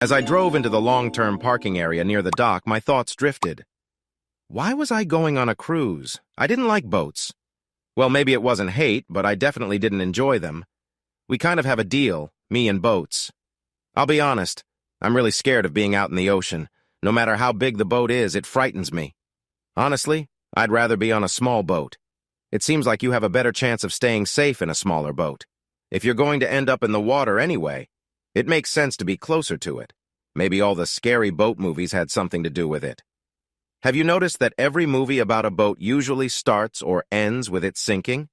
As I drove into the long-term parking area near the dock, my thoughts drifted. Why was I going on a cruise? I didn't like boats. Well, maybe it wasn't hate, but I definitely didn't enjoy them. We kind of have a deal, me and boats. I'll be honest, I'm really scared of being out in the ocean. No matter how big the boat is, it frightens me. Honestly, I'd rather be on a small boat. It seems like you have a better chance of staying safe in a smaller boat. If you're going to end up in the water anyway, it makes sense to be closer to it. Maybe all the scary boat movies had something to do with it. Have you noticed that every movie about a boat usually starts or ends with it sinking?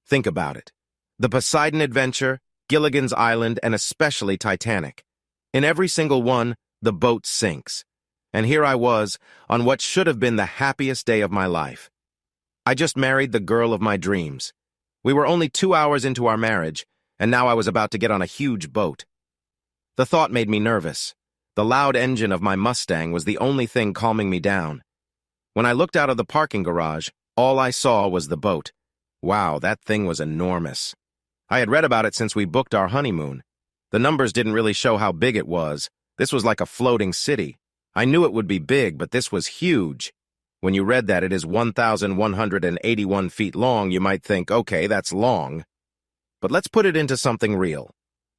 Think about it. The Poseidon Adventure, Gilligan's Island, and especially Titanic. In every single one, the boat sinks. And here I was, on what should have been the happiest day of my life. I just married the girl of my dreams. We were only 2 hours into our marriage, and now I was about to get on a huge boat. The thought made me nervous. The loud engine of my Mustang was the only thing calming me down. When I looked out of the parking garage, all I saw was the boat. Wow, that thing was enormous. I had read about it since we booked our honeymoon. The numbers didn't really show how big it was. This was like a floating city. I knew it would be big, but this was huge. When you read that it is 1,181 feet long, you might think, okay, that's long. But let's put it into something real.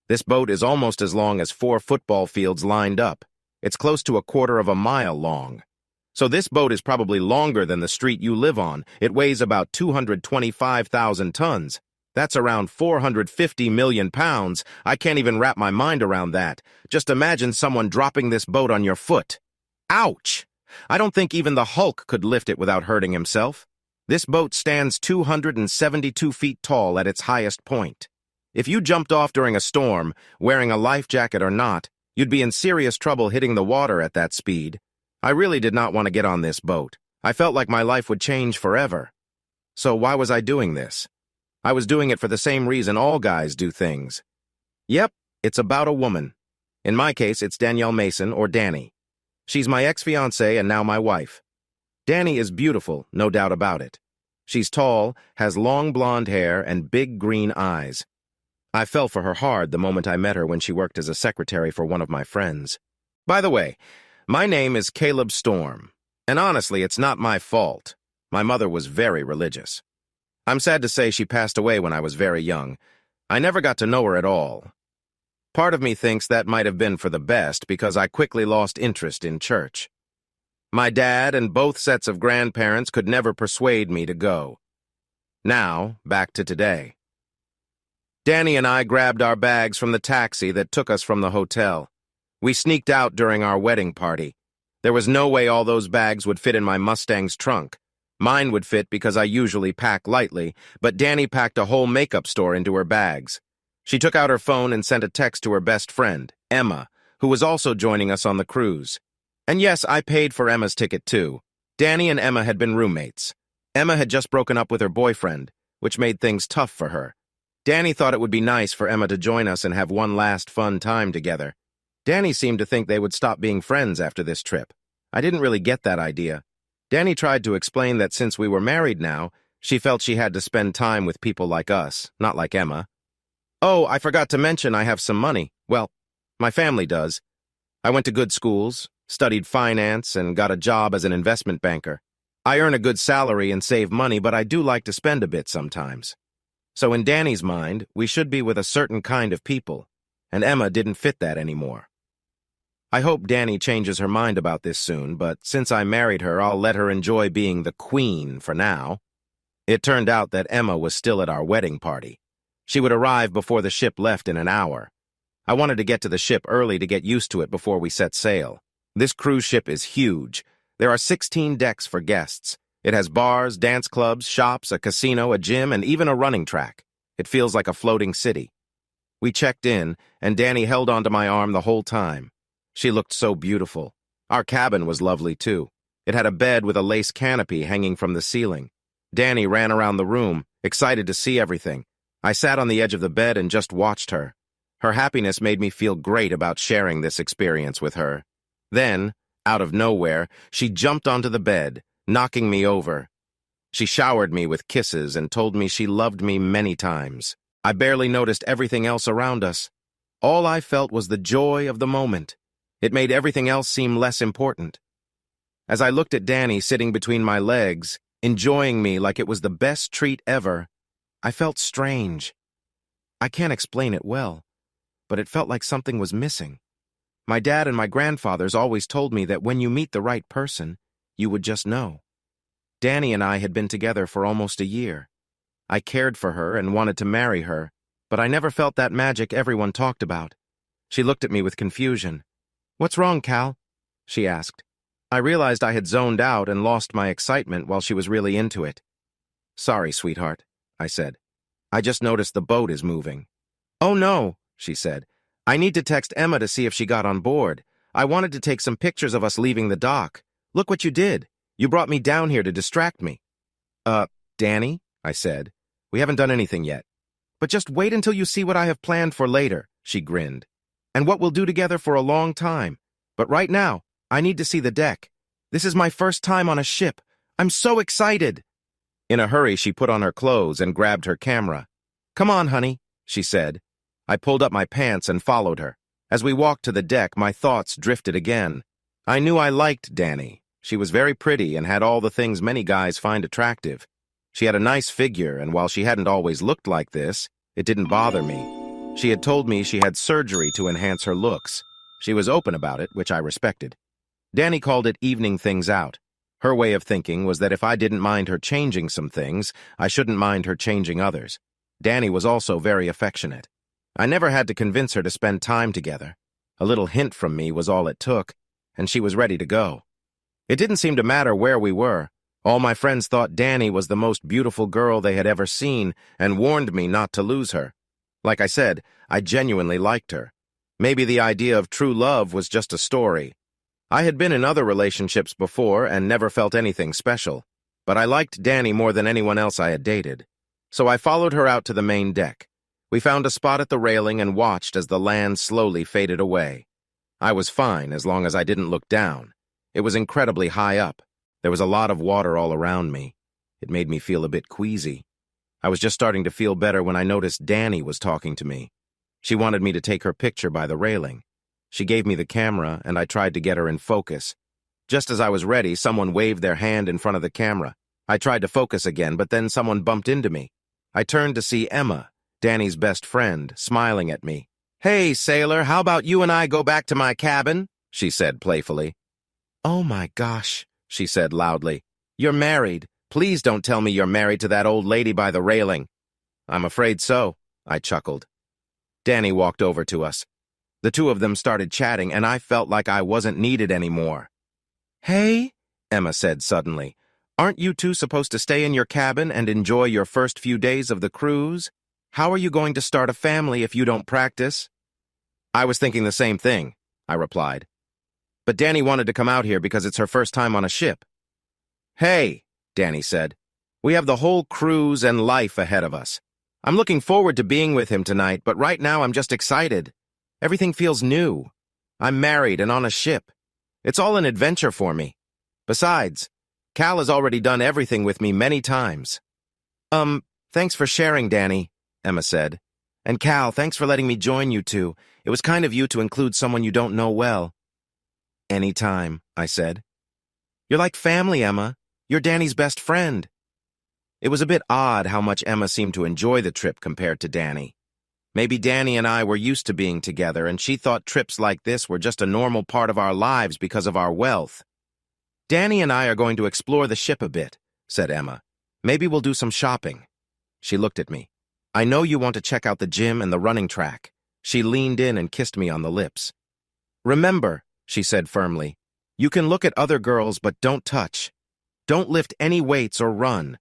This boat is almost as long as 4 football fields lined up. It's close to 1/4 of a mile long. So this boat is probably longer than the street you live on. It weighs about 225,000 tons. That's around 450 million pounds. I can't even wrap my mind around that. Just imagine someone dropping this boat on your foot. Ouch! I don't think even the Hulk could lift it without hurting himself. This boat stands 272 feet tall at its highest point. If you jumped off during a storm, wearing a life jacket or not, you'd be in serious trouble hitting the water at that speed. I really did not want to get on this boat. I felt like my life would change forever. So why was I doing this? I was doing it for the same reason all guys do things. Yep, it's about a woman. In my case, it's Danielle Mason, or Danni. She's my ex-fiancée and now my wife. Danni is beautiful, no doubt about it. She's tall, has long blonde hair, and big green eyes. I fell for her hard the moment I met her when she worked as a secretary for one of my friends. By the way, my name is Caleb Storm, and honestly, it's not my fault. My mother was very religious. I'm sad to say she passed away when I was very young. I never got to know her at all. Part of me thinks that might have been for the best because I quickly lost interest in church. My dad and both sets of grandparents could never persuade me to go. Now, back to today. Danni and I grabbed our bags from the taxi that took us from the hotel. We sneaked out during our wedding party. There was no way all those bags would fit in my Mustang's trunk. Mine would fit because I usually pack lightly, but Danni packed a whole makeup store into her bags. She took out her phone and sent a text to her best friend, Emma, who was also joining us on the cruise. And yes, I paid for Emma's ticket too. Danni and Emma had been roommates. Emma had just broken up with her boyfriend, which made things tough for her. Danni thought it would be nice for Emma to join us and have one last fun time together. Danni seemed to think they would stop being friends after this trip. I didn't really get that idea. Danni tried to explain that since we were married now, she felt she had to spend time with people like us, not like Emma. Oh, I forgot to mention I have some money. Well, my family does. I went to good schools, studied finance, and got a job as an investment banker. I earn a good salary and save money, but I do like to spend a bit sometimes. So in Danni's mind, we should be with a certain kind of people, and Emma didn't fit that anymore. I hope Danni changes her mind about this soon, but since I married her, I'll let her enjoy being the queen for now. It turned out that Emma was still at our wedding party. She would arrive before the ship left in an hour. I wanted to get to the ship early to get used to it before we set sail. This cruise ship is huge. There are 16 decks for guests. It has bars, dance clubs, shops, a casino, a gym, and even a running track. It feels like a floating city. We checked in, and Danni held onto my arm the whole time. She looked so beautiful. Our cabin was lovely, too. It had a bed with a lace canopy hanging from the ceiling. Danni ran around the room, excited to see everything. I sat on the edge of the bed and just watched her. Her happiness made me feel great about sharing this experience with her. Then, out of nowhere, she jumped onto the bed, knocking me over. She showered me with kisses and told me she loved me many times. I barely noticed everything else around us. All I felt was the joy of the moment. It made everything else seem less important. As I looked at Danni sitting between my legs, enjoying me like it was the best treat ever, I felt strange. I can't explain it well, but it felt like something was missing. My dad and my grandfathers always told me that when you meet the right person, you would just know. Danni and I had been together for almost a year. I cared for her and wanted to marry her, but I never felt that magic everyone talked about. She looked at me with confusion. "What's wrong, Cal?" she asked. I realized I had zoned out and lost my excitement while she was really into it. "Sorry, sweetheart," I said. "I just noticed the boat is moving." "Oh no," she said. "I need to text Emma to see if she got on board. I wanted to take some pictures of us leaving the dock. Look what you did. You brought me down here to distract me." Danni," I said. "We haven't done anything yet. But just wait until you see what I have planned for later," she grinned. "And what we'll do together for a long time. But right now, I need to see the deck. This is my first time on a ship. I'm so excited." In a hurry, she put on her clothes and grabbed her camera. "Come on, honey," she said. I pulled up my pants and followed her. As we walked to the deck, my thoughts drifted again. I knew I liked Danni. She was very pretty and had all the things many guys find attractive. She had a nice figure, and while she hadn't always looked like this, it didn't bother me. She had told me she had surgery to enhance her looks. She was open about it, which I respected. Danni called it evening things out. Her way of thinking was that if I didn't mind her changing some things, I shouldn't mind her changing others. Danni was also very affectionate. I never had to convince her to spend time together. A little hint from me was all it took, and she was ready to go. It didn't seem to matter where we were. All my friends thought Danni was the most beautiful girl they had ever seen and warned me not to lose her. Like I said, I genuinely liked her. Maybe the idea of true love was just a story. I had been in other relationships before and never felt anything special, but I liked Danni more than anyone else I had dated. So I followed her out to the main deck. We found a spot at the railing and watched as the land slowly faded away. I was fine as long as I didn't look down. It was incredibly high up. There was a lot of water all around me. It made me feel a bit queasy. I was just starting to feel better when I noticed Danni was talking to me. She wanted me to take her picture by the railing. She gave me the camera, and I tried to get her in focus. Just as I was ready, someone waved their hand in front of the camera. I tried to focus again, but then someone bumped into me. I turned to see Emma, Danni's best friend, smiling at me. "Hey, sailor, how about you and I go back to my cabin?" she said playfully. "Oh my gosh," she said loudly. "You're married. Please don't tell me you're married to that old lady by the railing." "I'm afraid so," I chuckled. Danni walked over to us. The two of them started chatting, and I felt like I wasn't needed anymore. "Hey," Emma said suddenly, "aren't you two supposed to stay in your cabin and enjoy your first few days of the cruise? How are you going to start a family if you don't practice?" "I was thinking the same thing," I replied. "But Danni wanted to come out here because it's her first time on a ship." "Hey," Danni said, "we have the whole cruise and life ahead of us. I'm looking forward to being with him tonight, but right now I'm just excited. Everything feels new. I'm married and on a ship. It's all an adventure for me. Besides, Cal has already done everything with me many times." Thanks for sharing, Danni," Emma said. "And Cal, thanks for letting me join you two. It was kind of you to include someone you don't know well." "Anytime," I said. "You're like family, Emma. You're Danni's best friend." It was a bit odd how much Emma seemed to enjoy the trip compared to Danni. Maybe Danni and I were used to being together, and she thought trips like this were just a normal part of our lives because of our wealth. "Danni and I are going to explore the ship a bit," said Emma. "Maybe we'll do some shopping." She looked at me. "I know you want to check out the gym and the running track." She leaned in and kissed me on the lips. "Remember," she said firmly, "you can look at other girls, but don't touch. Don't lift any weights or run.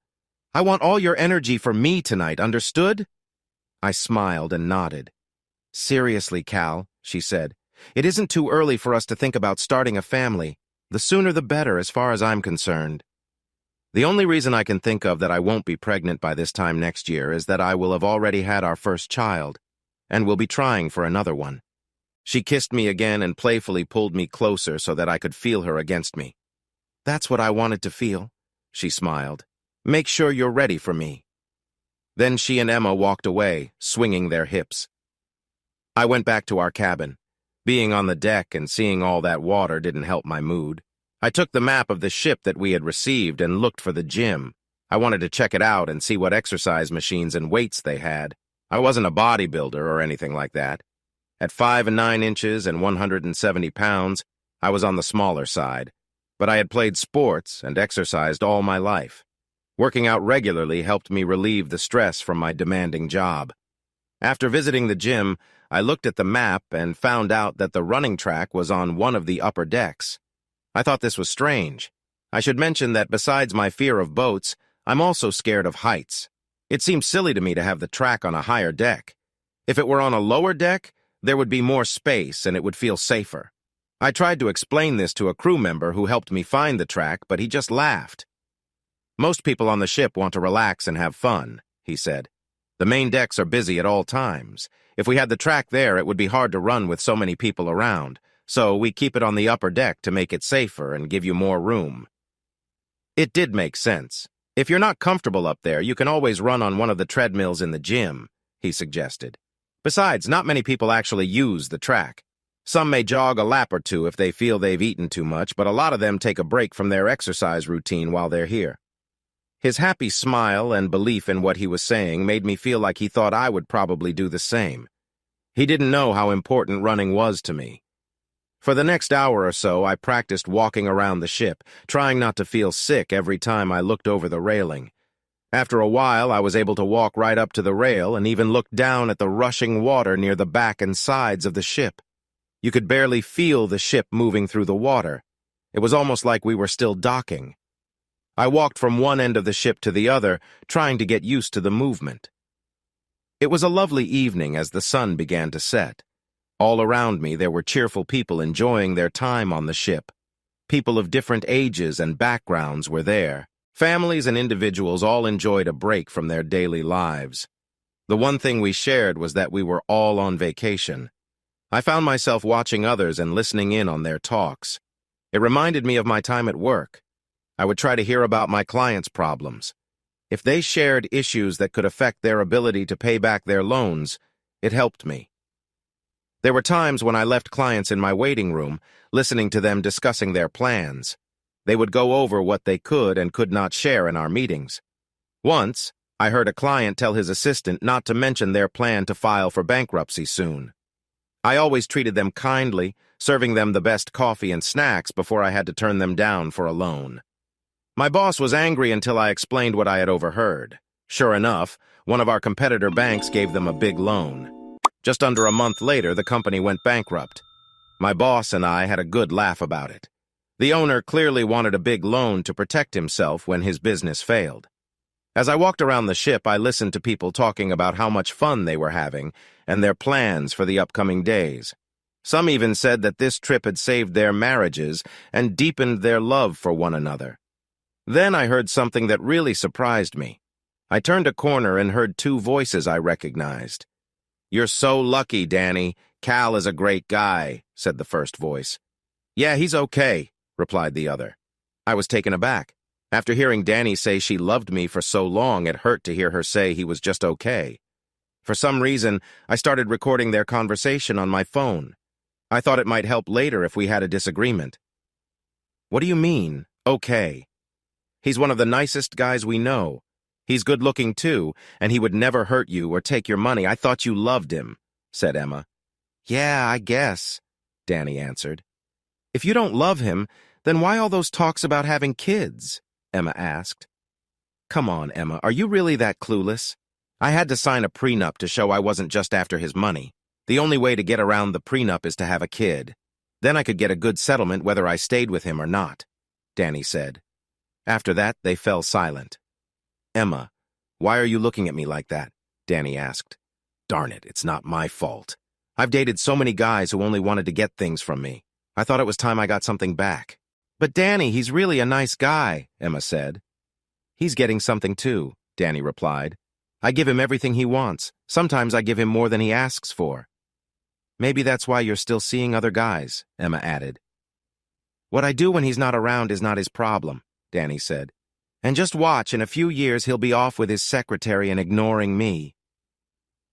I want all your energy for me tonight, understood?" I smiled and nodded. "Seriously, Cal," she said, "it isn't too early for us to think about starting a family. The sooner the better, as far as I'm concerned. The only reason I can think of that I won't be pregnant by this time next year is that I will have already had our first child, and will be trying for another one." She kissed me again and playfully pulled me closer so that I could feel her against me. "That's what I wanted to feel," she smiled. "Make sure you're ready for me." Then she and Emma walked away, swinging their hips. I went back to our cabin. Being on the deck and seeing all that water didn't help my mood. I took the map of the ship that we had received and looked for the gym. I wanted to check it out and see what exercise machines and weights they had. I wasn't a bodybuilder or anything like that. At 5'9" and 170 pounds, I was on the smaller side. But I had played sports and exercised all my life. Working out regularly helped me relieve the stress from my demanding job. After visiting the gym, I looked at the map and found out that the running track was on one of the upper decks. I thought this was strange. I should mention that besides my fear of boats, I'm also scared of heights. It seemed silly to me to have the track on a higher deck. If it were on a lower deck, there would be more space and it would feel safer. I tried to explain this to a crew member who helped me find the track, but he just laughed. Most people on the ship want to relax and have fun, he said. The main decks are busy at all times. If we had the track there, it would be hard to run with so many people around, so we keep it on the upper deck to make it safer and give you more room. It did make sense. If you're not comfortable up there, you can always run on one of the treadmills in the gym, he suggested. Besides, not many people actually use the track. Some may jog a lap or two if they feel they've eaten too much, but a lot of them take a break from their exercise routine while they're here. His happy smile and belief in what he was saying made me feel like he thought I would probably do the same. He didn't know how important running was to me. For the next hour or so, I practiced walking around the ship, trying not to feel sick every time I looked over the railing. After a while, I was able to walk right up to the rail and even look down at the rushing water near the back and sides of the ship. You could barely feel the ship moving through the water. It was almost like we were still docking. I walked from one end of the ship to the other, trying to get used to the movement. It was a lovely evening as the sun began to set. All around me there were cheerful people enjoying their time on the ship. People of different ages and backgrounds were there. Families and individuals all enjoyed a break from their daily lives. The one thing we shared was that we were all on vacation. I found myself watching others and listening in on their talks. It reminded me of my time at work. I would try to hear about my clients' problems. If they shared issues that could affect their ability to pay back their loans, it helped me. There were times when I left clients in my waiting room, listening to them discussing their plans. They would go over what they could and could not share in our meetings. Once, I heard a client tell his assistant not to mention their plan to file for bankruptcy soon. I always treated them kindly, serving them the best coffee and snacks before I had to turn them down for a loan. My boss was angry until I explained what I had overheard. Sure enough, one of our competitor banks gave them a big loan. Just under a month later, the company went bankrupt. My boss and I had a good laugh about it. The owner clearly wanted a big loan to protect himself when his business failed. As I walked around the ship, I listened to people talking about how much fun they were having and their plans for the upcoming days. Some even said that this trip had saved their marriages and deepened their love for one another. Then I heard something that really surprised me. I turned a corner and heard two voices I recognized. "You're so lucky, Danny. Cal is a great guy," said the first voice. "Yeah, he's okay," replied the other. I was taken aback. After hearing Danny say she loved me for so long, it hurt to hear her say he was just okay. For some reason, I started recording their conversation on my phone. I thought it might help later if we had a disagreement. "What do you mean, okay?" "He's one of the nicest guys we know. He's good-looking, too, and he would never hurt you or take your money. I thought you loved him," said Emma. "Yeah, I guess," Danny answered. "If you don't love him, then why all those talks about having kids?" Emma asked. "Come on, Emma, are you really that clueless? I had to sign a prenup to show I wasn't just after his money. The only way to get around the prenup is to have a kid. Then I could get a good settlement whether I stayed with him or not," Danny said. After that, they fell silent. "Emma, why are you looking at me like that?" Danny asked. "Darn it, it's not my fault. I've dated so many guys who only wanted to get things from me. I thought it was time I got something back." "But Danny, he's really a nice guy," Emma said. "He's getting something too," Danny replied. "I give him everything he wants. Sometimes I give him more than he asks for." "Maybe that's why you're still seeing other guys," Emma added. "What I do when he's not around is not his problem," Danny said. "And just watch, in a few years he'll be off with his secretary and ignoring me."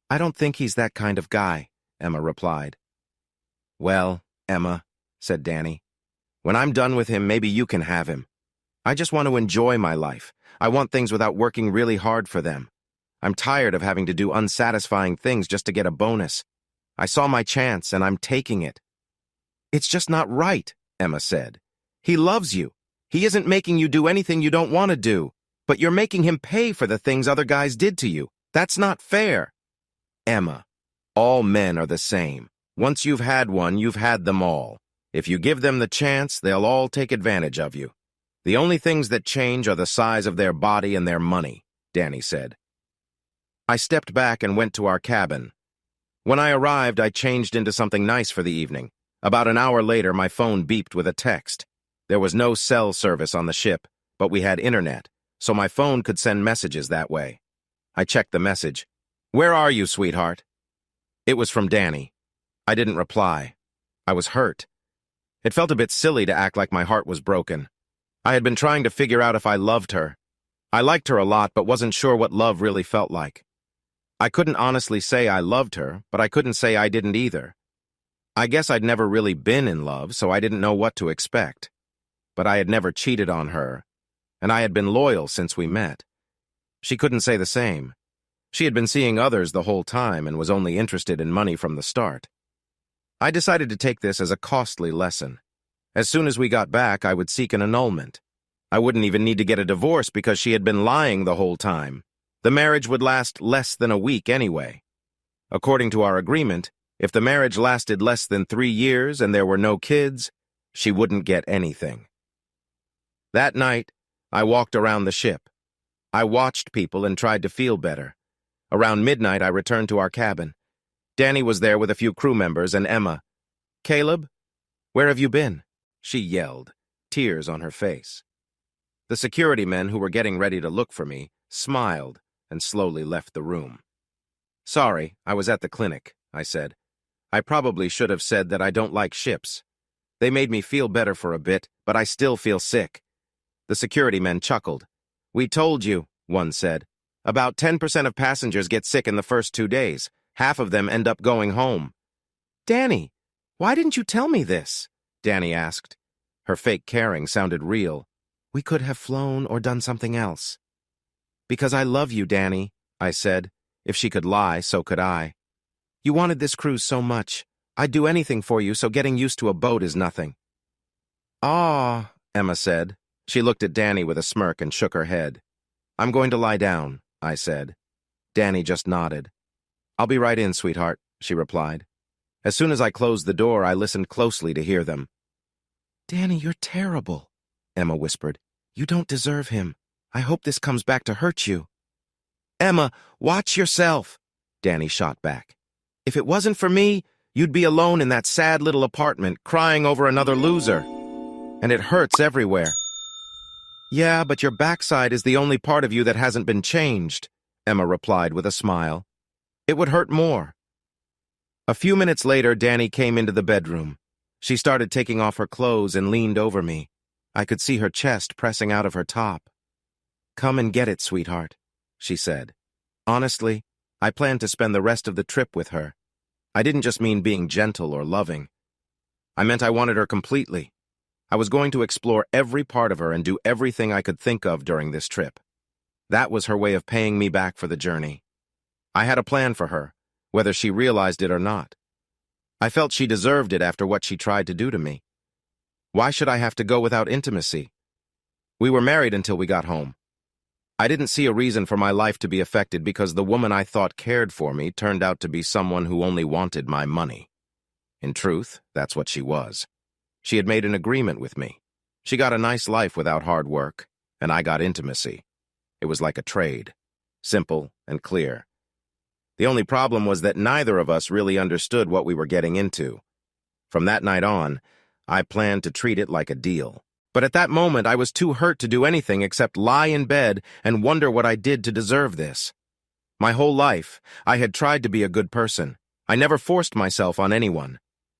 "I don't think he's that kind of guy," Emma replied. Well, Emma, said Danni, when I'm done with him, maybe you can have him. I just want to enjoy my life. I want things without working really hard for them. I'm tired of having to do unsatisfying things just to get a bonus. I saw my chance, and I'm taking it. It's just not right, Emma said. He loves you. He isn't making you do anything you don't want to do, but you're making him pay for the things other guys did to you. That's not fair. Emma, all men are the same. Once you've had one, you've had them all. If you give them the chance, they'll all take advantage of you. The only things that change are the size of their body and their money, Danni said. I stepped back and went to our cabin. When I arrived, I changed into something nice for the evening. About an hour later, my phone beeped with a text. There was no cell service on the ship, but we had internet, so my phone could send messages that way. I checked the message. "Where are you, sweetheart?" It was from Danni. I didn't reply. I was hurt. It felt a bit silly to act like my heart was broken. I had been trying to figure out if I loved her. I liked her a lot, but wasn't sure what love really felt like. I couldn't honestly say I loved her, but I couldn't say I didn't either. I guess I'd never really been in love, so I didn't know what to expect. But I had never cheated on her, and I had been loyal since we met. She couldn't say the same. She had been seeing others the whole time and was only interested in money from the start. I decided to take this as a costly lesson. As soon as we got back, I would seek an annulment. I wouldn't even need to get a divorce because she had been lying the whole time. The marriage would last less than a week anyway. According to our agreement, if the marriage lasted less than 3 years and there were no kids, she wouldn't get anything. That night, I walked around the ship. I watched people and tried to feel better. Around midnight, I returned to our cabin. Danni was there with a few crew members and Emma. "Caleb, where have you been?" she yelled, tears on her face. The security men who were getting ready to look for me smiled and slowly left the room. "Sorry, I was at the clinic," I said. I probably should have said that I don't like ships. They made me feel better for a bit, but I still feel sick. The security men chuckled. "We told you," one said. "About 10% of passengers get sick in the first 2 days. Half of them end up going home." "Danni, why didn't you tell me this?" Danni asked. Her fake caring sounded real. "We could have flown or done something else." "Because I love you, Danni," I said. If she could lie, so could I. "You wanted this cruise so much. I'd do anything for you, so getting used to a boat is nothing." "Aw," Emma said. She looked at Danni with a smirk and shook her head. "I'm going to lie down," I said. Danni just nodded. "I'll be right in, sweetheart," she replied. As soon as I closed the door, I listened closely to hear them. "Danni, you're terrible," Emma whispered. "You don't deserve him. I hope this comes back to hurt you." "Emma, watch yourself," Danni shot back. "If it wasn't for me, you'd be alone in that sad little apartment, crying over another loser. And it hurts everywhere." "Yeah, but your backside is the only part of you that hasn't been changed," Emma replied with a smile. "It would hurt more." A few minutes later, Danni came into the bedroom. She started taking off her clothes and leaned over me. I could see her chest pressing out of her top. "Come and get it, sweetheart," she said. Honestly, I planned to spend the rest of the trip with her. I didn't just mean being gentle or loving. I meant I wanted her completely. I was going to explore every part of her and do everything I could think of during this trip. That was her way of paying me back for the journey. I had a plan for her, whether she realized it or not. I felt she deserved it after what she tried to do to me. Why should I have to go without intimacy? We were married until we got home. I didn't see a reason for my life to be affected because the woman I thought cared for me turned out to be someone who only wanted my money. In truth, that's what she was. She had made an agreement with me. She got a nice life without hard work, and I got intimacy. It was like a trade, simple and clear. The only problem was that neither of us really understood what we were getting into. From that night on, I planned to treat it like a deal. But at that moment, I was too hurt to do anything except lie in bed and wonder what I did to deserve this. My whole life, I had tried to be a good person. I never forced myself on anyone.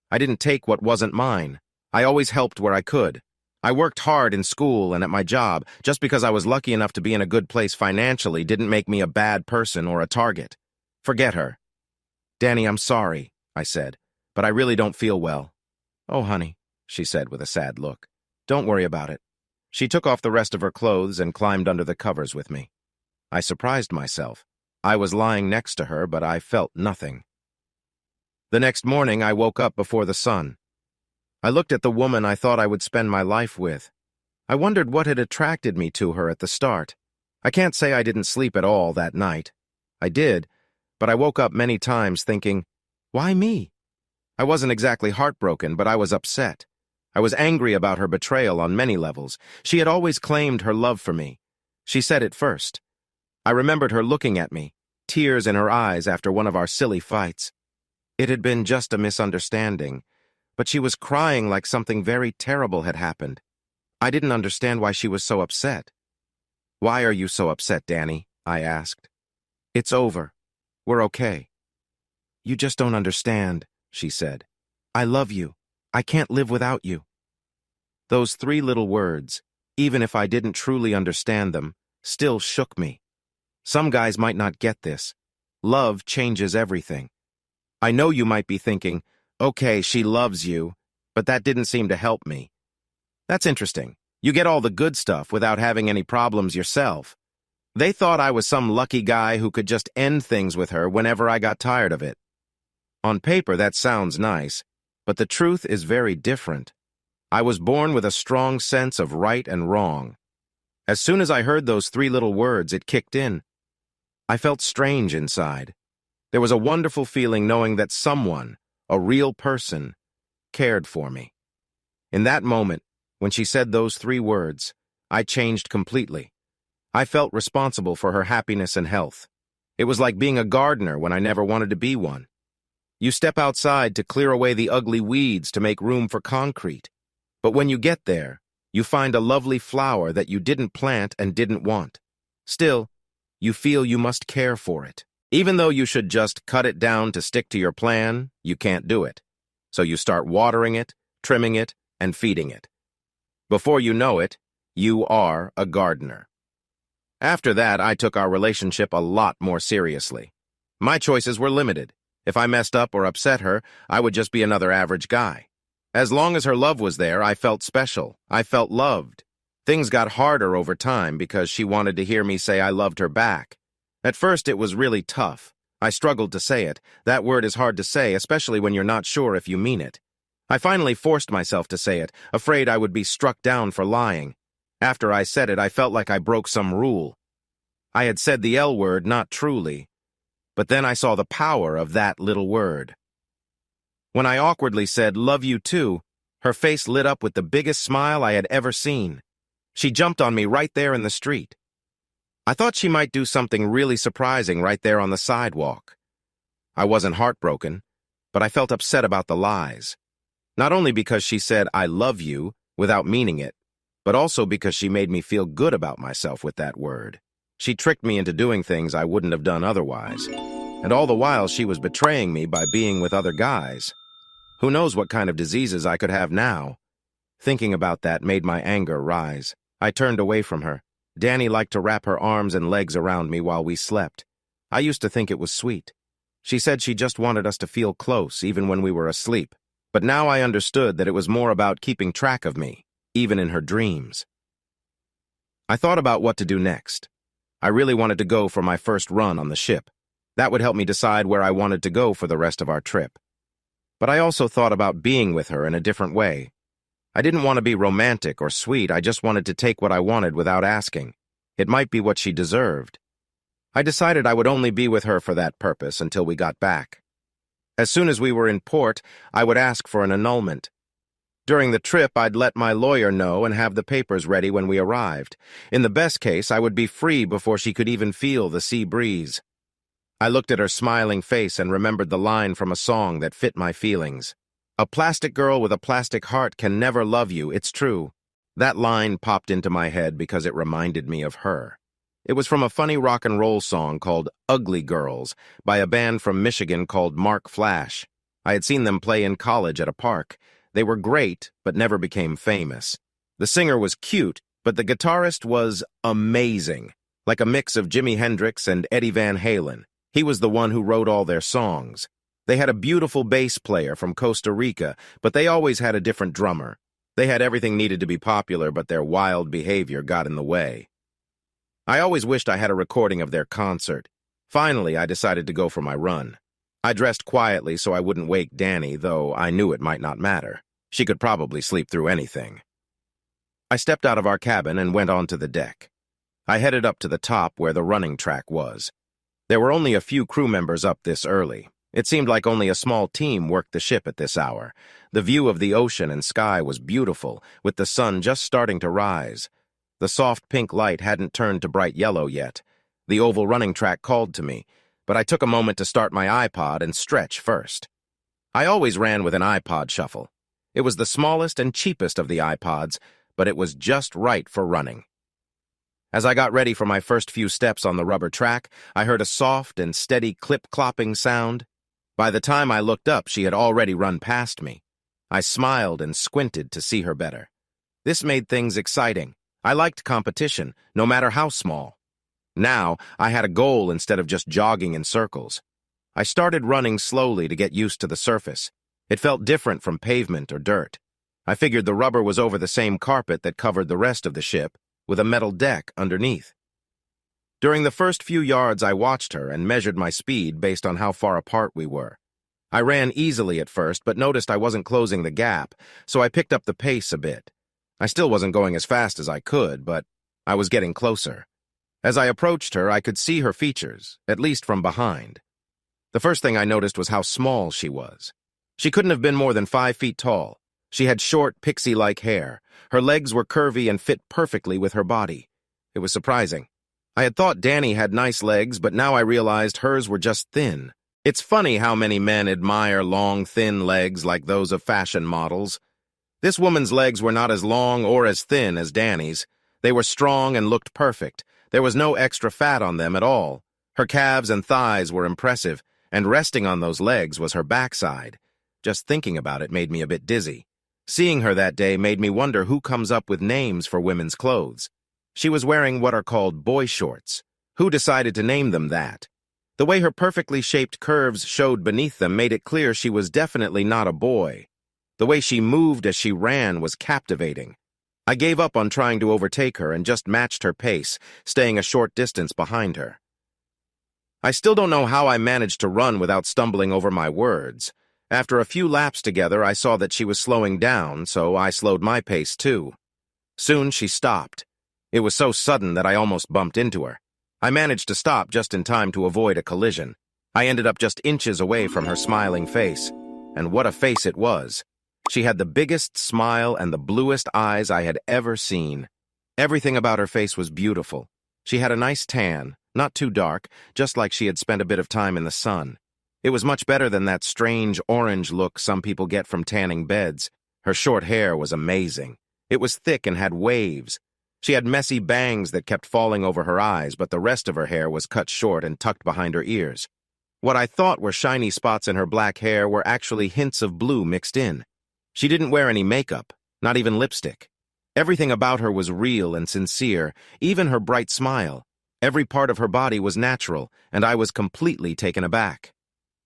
I didn't take what wasn't mine. I always helped where I could. I worked hard in school and at my job. Just because I was lucky enough to be in a good place financially didn't make me a bad person or a target. Forget her. "Danni, I'm sorry," I said, but I really don't feel well." "Oh, honey," she said with a sad look. "Don't worry about it." She took off the rest of her clothes and climbed under the covers with me. I surprised myself. I was lying next to her, but I felt nothing. The next morning, I woke up before the sun. I looked at the woman I thought I would spend my life with. I wondered what had attracted me to her at the start. I can't say I didn't sleep at all that night. I did, but I woke up many times thinking, why me? I wasn't exactly heartbroken, but I was upset. I was angry about her betrayal on many levels. She had always claimed her love for me. She said it first. I remembered her looking at me, tears in her eyes after one of our silly fights. It had been just a misunderstanding, but she was crying like something very terrible had happened. I didn't understand why she was so upset. "Why are you so upset, Danni?" I asked. "It's over. We're okay." "You just don't understand," she said. "I love you. I can't live without you." Those 3 little words, even if I didn't truly understand them, still shook me. Some guys might not get this. Love changes everything. I know you might be thinking, okay, she loves you, but that didn't seem to help me. That's interesting. You get all the good stuff without having any problems yourself. They thought I was some lucky guy who could just end things with her whenever I got tired of it. On paper, that sounds nice, but the truth is very different. I was born with a strong sense of right and wrong. As soon as I heard those 3 little words, it kicked in. I felt strange inside. There was a wonderful feeling knowing that someone, a real person, cared for me. In that moment, when she said those 3 words, I changed completely. I felt responsible for her happiness and health. It was like being a gardener when I never wanted to be one. You step outside to clear away the ugly weeds to make room for concrete. But when you get there, you find a lovely flower that you didn't plant and didn't want. Still, you feel you must care for it. Even though you should just cut it down to stick to your plan, you can't do it. So you start watering it, trimming it, and feeding it. Before you know it, you are a gardener. After that, I took our relationship a lot more seriously. My choices were limited. If I messed up or upset her, I would just be another average guy. As long as her love was there, I felt special. I felt loved. Things got harder over time because she wanted to hear me say I loved her back. At first, it was really tough. I struggled to say it. That word is hard to say, especially when you're not sure if you mean it. I finally forced myself to say it, afraid I would be struck down for lying. After I said it, I felt like I broke some rule. I had said the L word not truly, but then I saw the power of that little word. When I awkwardly said, "Love you too," her face lit up with the biggest smile I had ever seen. She jumped on me right there in the street. I thought she might do something really surprising right there on the sidewalk. I wasn't heartbroken, but I felt upset about the lies. Not only because she said, "I love you," without meaning it, but also because she made me feel good about myself with that word. She tricked me into doing things I wouldn't have done otherwise. And all the while, she was betraying me by being with other guys. Who knows what kind of diseases I could have now? Thinking about that made my anger rise. I turned away from her. Danni liked to wrap her arms and legs around me while we slept. I used to think it was sweet. She said she just wanted us to feel close, even when we were asleep. But now I understood that it was more about keeping track of me, even in her dreams. I thought about what to do next. I really wanted to go for my first run on the ship. That would help me decide where I wanted to go for the rest of our trip. But I also thought about being with her in a different way. I didn't want to be romantic or sweet, I just wanted to take what I wanted without asking. It might be what she deserved. I decided I would only be with her for that purpose until we got back. As soon as we were in port, I would ask for an annulment. During the trip, I'd let my lawyer know and have the papers ready when we arrived. In the best case, I would be free before she could even feel the sea breeze. I looked at her smiling face and remembered the line from a song that fit my feelings. "A plastic girl with a plastic heart can never love you, it's true." That line popped into my head because it reminded me of her. It was from a funny rock and roll song called "Ugly Girls" by a band from Michigan called Mark Flash. I had seen them play in college at a park. They were great, but never became famous. The singer was cute, but the guitarist was amazing, like a mix of Jimi Hendrix and Eddie Van Halen. He was the one who wrote all their songs. They had a beautiful bass player from Costa Rica, but they always had a different drummer. They had everything needed to be popular, but their wild behavior got in the way. I always wished I had a recording of their concert. Finally, I decided to go for my run. I dressed quietly so I wouldn't wake Danni, though I knew it might not matter. She could probably sleep through anything. I stepped out of our cabin and went onto the deck. I headed up to the top where the running track was. There were only a few crew members up this early. It seemed like only a small team worked the ship at this hour. The view of the ocean and sky was beautiful, with the sun just starting to rise. The soft pink light hadn't turned to bright yellow yet. The oval running track called to me, but I took a moment to start my iPod and stretch first. I always ran with an iPod shuffle. It was the smallest and cheapest of the iPods, but it was just right for running. As I got ready for my first few steps on the rubber track, I heard a soft and steady clip-clopping sound. By the time I looked up, she had already run past me. I smiled and squinted to see her better. This made things exciting. I liked competition, no matter how small. Now, I had a goal instead of just jogging in circles. I started running slowly to get used to the surface. It felt different from pavement or dirt. I figured the rubber was over the same carpet that covered the rest of the ship, with a metal deck underneath. During the first few yards, I watched her and measured my speed based on how far apart we were. I ran easily at first, but noticed I wasn't closing the gap, so I picked up the pace a bit. I still wasn't going as fast as I could, but I was getting closer. As I approached her, I could see her features, at least from behind. The first thing I noticed was how small she was. She couldn't have been more than 5 feet tall. She had short, pixie-like hair. Her legs were curvy and fit perfectly with her body. It was surprising. I had thought Danni had nice legs, but now I realized hers were just thin. It's funny how many men admire long, thin legs like those of fashion models. This woman's legs were not as long or as thin as Danni's. They were strong and looked perfect. There was no extra fat on them at all. Her calves and thighs were impressive, and resting on those legs was her backside. Just thinking about it made me a bit dizzy. Seeing her that day made me wonder who comes up with names for women's clothes. She was wearing what are called boy shorts. Who decided to name them that? The way her perfectly shaped curves showed beneath them made it clear she was definitely not a boy. The way she moved as she ran was captivating. I gave up on trying to overtake her and just matched her pace, staying a short distance behind her. I still don't know how I managed to run without stumbling over my words. After a few laps together, I saw that she was slowing down, so I slowed my pace too. Soon she stopped. It was so sudden that I almost bumped into her. I managed to stop just in time to avoid a collision. I ended up just inches away from her smiling face. And what a face it was. She had the biggest smile and the bluest eyes I had ever seen. Everything about her face was beautiful. She had a nice tan, not too dark, just like she had spent a bit of time in the sun. It was much better than that strange orange look some people get from tanning beds. Her short hair was amazing. It was thick and had waves. She had messy bangs that kept falling over her eyes, but the rest of her hair was cut short and tucked behind her ears. What I thought were shiny spots in her black hair were actually hints of blue mixed in. She didn't wear any makeup, not even lipstick. Everything about her was real and sincere, even her bright smile. Every part of her body was natural, and I was completely taken aback.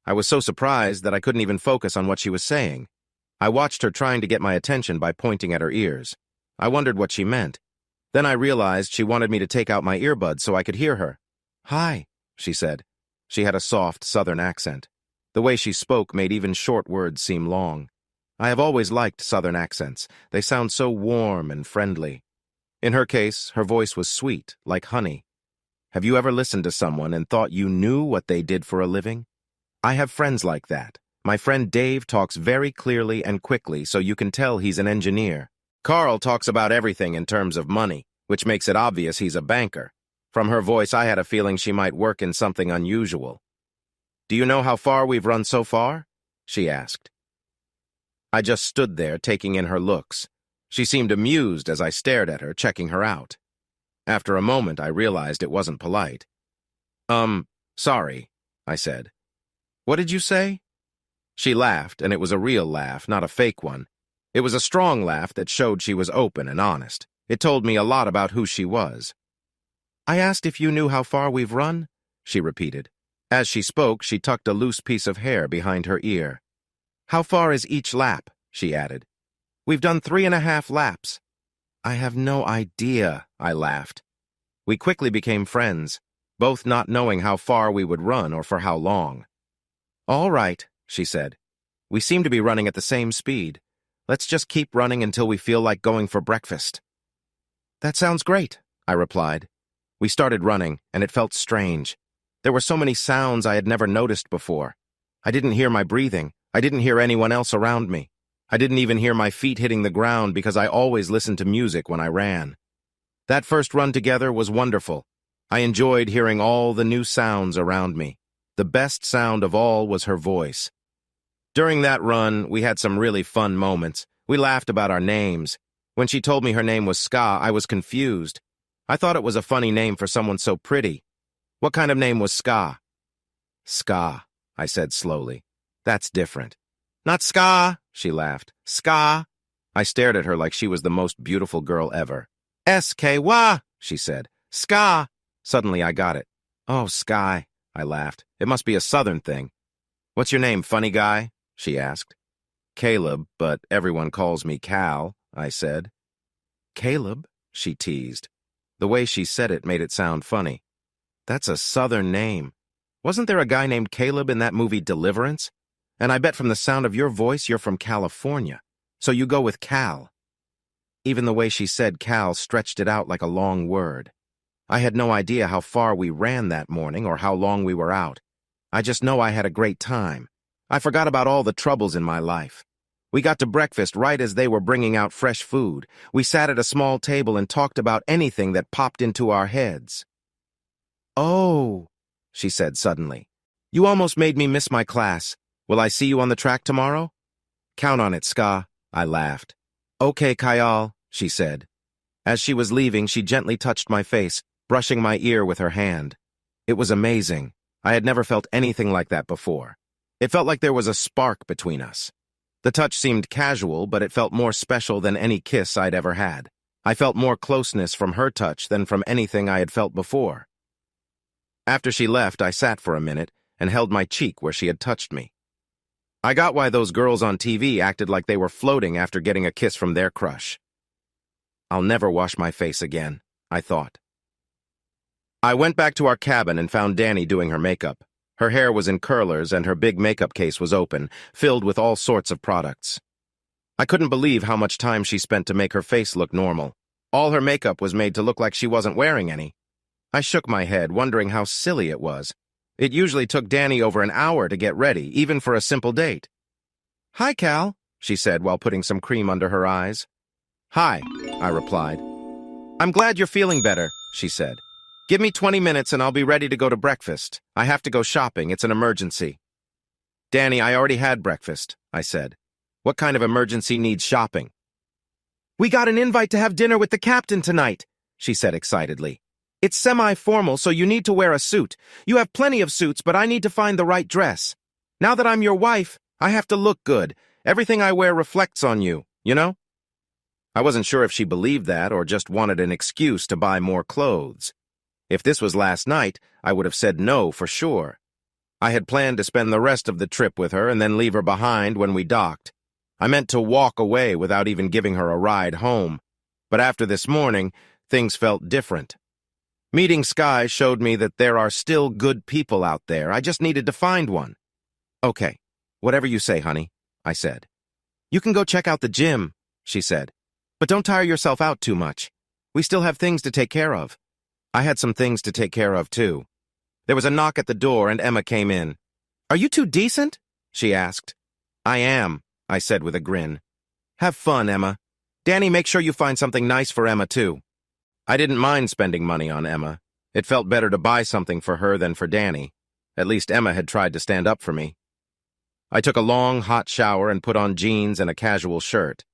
I was so surprised that I couldn't even focus on what she was saying. I watched her trying to get my attention by pointing at her ears. I wondered what she meant. Then I realized she wanted me to take out my earbuds so I could hear her. "Hi," she said. She had a soft southern accent. The way she spoke made even short words seem long. I have always liked southern accents. They sound so warm and friendly. In her case, her voice was sweet, like honey. Have you ever listened to someone and thought you knew what they did for a living? I have friends like that. My friend Dave talks very clearly and quickly, so you can tell he's an engineer. Carl talks about everything in terms of money, which makes it obvious he's a banker. From her voice, I had a feeling she might work in something unusual. "Do you know how far we've run so far?" she asked. I just stood there, taking in her looks. She seemed amused as I stared at her, checking her out. After a moment, I realized it wasn't polite. Sorry," I said. "What did you say?" She laughed, and it was a real laugh, not a fake one. It was a strong laugh that showed she was open and honest. It told me a lot about who she was. "I asked if you knew how far we've run," she repeated. As she spoke, she tucked a loose piece of hair behind her ear. "How far is each lap?" she added. "We've done 3.5 laps. "I have no idea," I laughed. We quickly became friends, both not knowing how far we would run or for how long. "All right," she said. "We seem to be running at the same speed. Let's just keep running until we feel like going for breakfast." "That sounds great," I replied. We started running, and it felt strange. There were so many sounds I had never noticed before. I didn't hear my breathing. I didn't hear anyone else around me. I didn't even hear my feet hitting the ground because I always listened to music when I ran. That first run together was wonderful. I enjoyed hearing all the new sounds around me. The best sound of all was her voice. During that run, we had some really fun moments. We laughed about our names. When she told me her name was Ska, I was confused. I thought it was a funny name for someone so pretty. "What kind of name was Ska?" "Ska," I said slowly. "That's different." "Not Ska," she laughed. "Ska." I stared at her like she was the most beautiful girl ever. "S-K-W-A," she said. "Ska." Suddenly I got it. "Oh, Sky," I laughed. "It must be a southern thing." "What's your name, funny guy?" she asked. "Caleb, but everyone calls me Cal," I said. "Caleb?" she teased. The way she said it made it sound funny. "That's a southern name. Wasn't there a guy named Caleb in that movie Deliverance? And I bet from the sound of your voice you're from California. So you go with Cal." Even the way she said Cal stretched it out like a long word. I had no idea how far we ran that morning or how long we were out. I just know I had a great time. I forgot about all the troubles in my life. We got to breakfast right as they were bringing out fresh food. We sat at a small table and talked about anything that popped into our heads. "Oh," she said suddenly. "You almost made me miss my class. Will I see you on the track tomorrow?" "Count on it, Ska," I laughed. "Okay, Kayal," she said. As she was leaving, she gently touched my face, brushing my ear with her hand. It was amazing. I had never felt anything like that before. It felt like there was a spark between us. The touch seemed casual, but it felt more special than any kiss I'd ever had. I felt more closeness from her touch than from anything I had felt before. After she left, I sat for a minute and held my cheek where she had touched me. I got why those girls on TV acted like they were floating after getting a kiss from their crush. I'll never wash my face again, I thought. I went back to our cabin and found Danni doing her makeup. Her hair was in curlers and her big makeup case was open, filled with all sorts of products. I couldn't believe how much time she spent to make her face look normal. All her makeup was made to look like she wasn't wearing any. I shook my head, wondering how silly it was. It usually took Danni over an hour to get ready, even for a simple date. "Hi, Cal," she said while putting some cream under her eyes. "Hi," I replied. "I'm glad you're feeling better," she said. "Give me 20 minutes and I'll be ready to go to breakfast. I have to go shopping. It's an emergency." "Danni, I already had breakfast," I said. "What kind of emergency needs shopping?" "We got an invite to have dinner with the captain tonight," she said excitedly. "It's semi-formal, so you need to wear a suit. You have plenty of suits, but I need to find the right dress. Now that I'm your wife, I have to look good. Everything I wear reflects on you, you know?" I wasn't sure if she believed that or just wanted an excuse to buy more clothes. If this was last night, I would have said no for sure. I had planned to spend the rest of the trip with her and then leave her behind when we docked. I meant to walk away without even giving her a ride home. But after this morning, things felt different. Meeting Sky showed me that there are still good people out there. I just needed to find one. "Okay, whatever you say, honey," I said. "You can go check out the gym," she said. "But don't tire yourself out too much. We still have things to take care of." I had some things to take care of, too. There was a knock at the door and Emma came in. "Are you too decent?" she asked. "I am," I said with a grin. "Have fun, Emma. Danni, make sure you find something nice for Emma, too." I didn't mind spending money on Emma. It felt better to buy something for her than for Danni. At least Emma had tried to stand up for me. I took a long, hot shower and put on jeans and a casual shirt.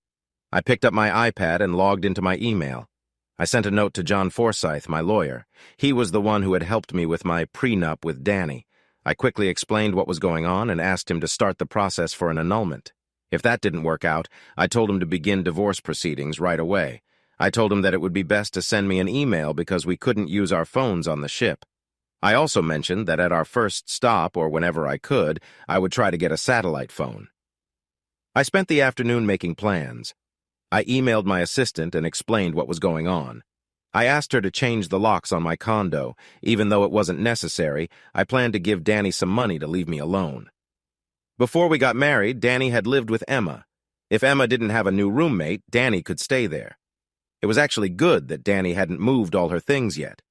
I picked up my iPad and logged into my email. I sent a note to John Forsythe, my lawyer. He was the one who had helped me with my prenup with Danni. I quickly explained what was going on and asked him to start the process for an annulment. If that didn't work out, I told him to begin divorce proceedings right away. I told him that it would be best to send me an email because we couldn't use our phones on the ship. I also mentioned that at our first stop, or whenever I could, I would try to get a satellite phone. I spent the afternoon making plans. I emailed my assistant and explained what was going on. I asked her to change the locks on my condo. Even though it wasn't necessary, I planned to give Danni some money to leave me alone. Before we got married, Danni had lived with Emma. If Emma didn't have a new roommate, Danni could stay there. It was actually good that Danni hadn't moved all her things yet.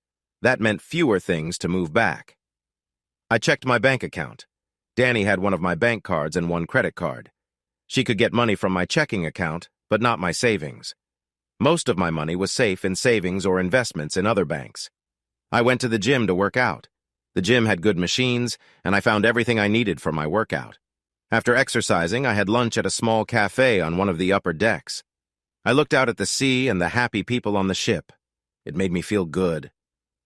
That meant fewer things to move back. I checked my bank account. Danni had one of my bank cards and one credit card. She could get money from my checking account, but not my savings. Most of my money was safe in savings or investments in other banks. I went to the gym to work out. The gym had good machines, and I found everything I needed for my workout. After exercising, I had lunch at a small cafe on one of the upper decks. I looked out at the sea and the happy people on the ship. It made me feel good.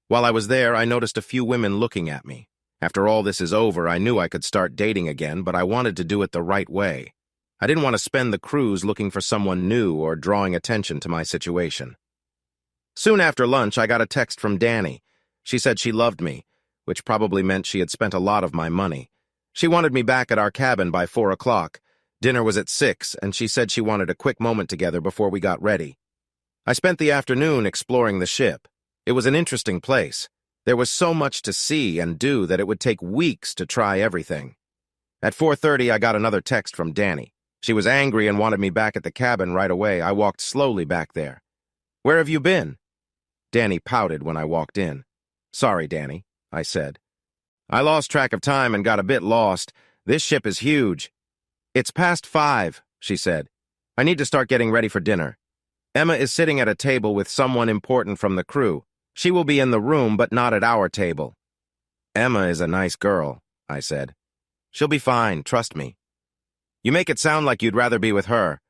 While I was there, I noticed a few women looking at me. After all this is over, I knew I could start dating again, but I wanted to do it the right way. I didn't want to spend the cruise looking for someone new or drawing attention to my situation. Soon after lunch, I got a text from Danni. She said she loved me, which probably meant she had spent a lot of my money. She wanted me back at our cabin by 4 o'clock. Dinner was at 6, and she said she wanted a quick moment together before we got ready. I spent the afternoon exploring the ship. It was an interesting place. There was so much to see and do that it would take weeks to try everything. At 4:30, I got another text from Danni. She was angry and wanted me back at the cabin right away. I walked slowly back there. "Where have you been?" Danni pouted when I walked in. "Sorry, Danni," I said. "I lost track of time and got a bit lost. This ship is huge." "It's past 5, she said. "I need to start getting ready for dinner. Emma is sitting at a table with someone important from the crew. She will be in the room, but not at our table." "Emma is a nice girl," I said. "She'll be fine, trust me." "You make it sound like you'd rather be with her,"